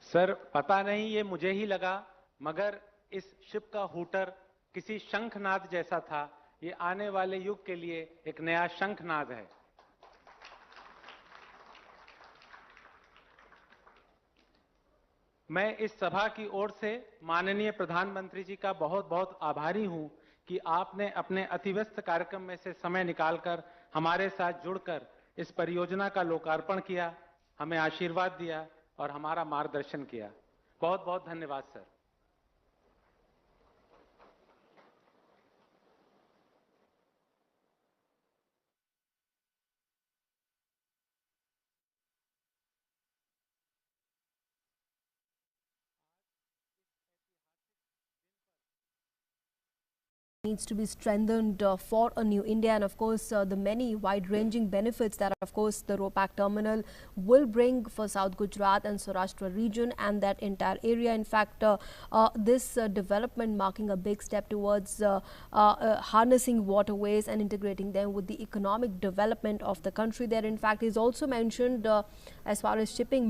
सर पता नहीं ये मुझे ही लगा, मगर इस शिप का हूटर किसी शंखनाद जैसा था। ये आने वाले युग के लिए एक नया शंखनाद है। मैं इस सभा की ओर से माननीय प्रधानमंत्री जी का बहुत बहुत आभारी हूं कि आपने अपने अतिव्यस्त कार्यक्रम में से समय निकालकर हमारे साथ जुड़कर इस परियोजना का लोकार्पण किया, हमें आशीर्वाद दिया और हमारा मार्गदर्शन किया। बहुत बहुत धन्यवाद sir. Needs to be strengthened for a new India, and of course the many wide-ranging benefits that of course the RoPac terminal will bring for South Gujarat and Saurashtra region and that entire area. In fact, this development marking a big step towards harnessing waterways and integrating them with the economic development of the country. There in fact is also mentioned as far as shipping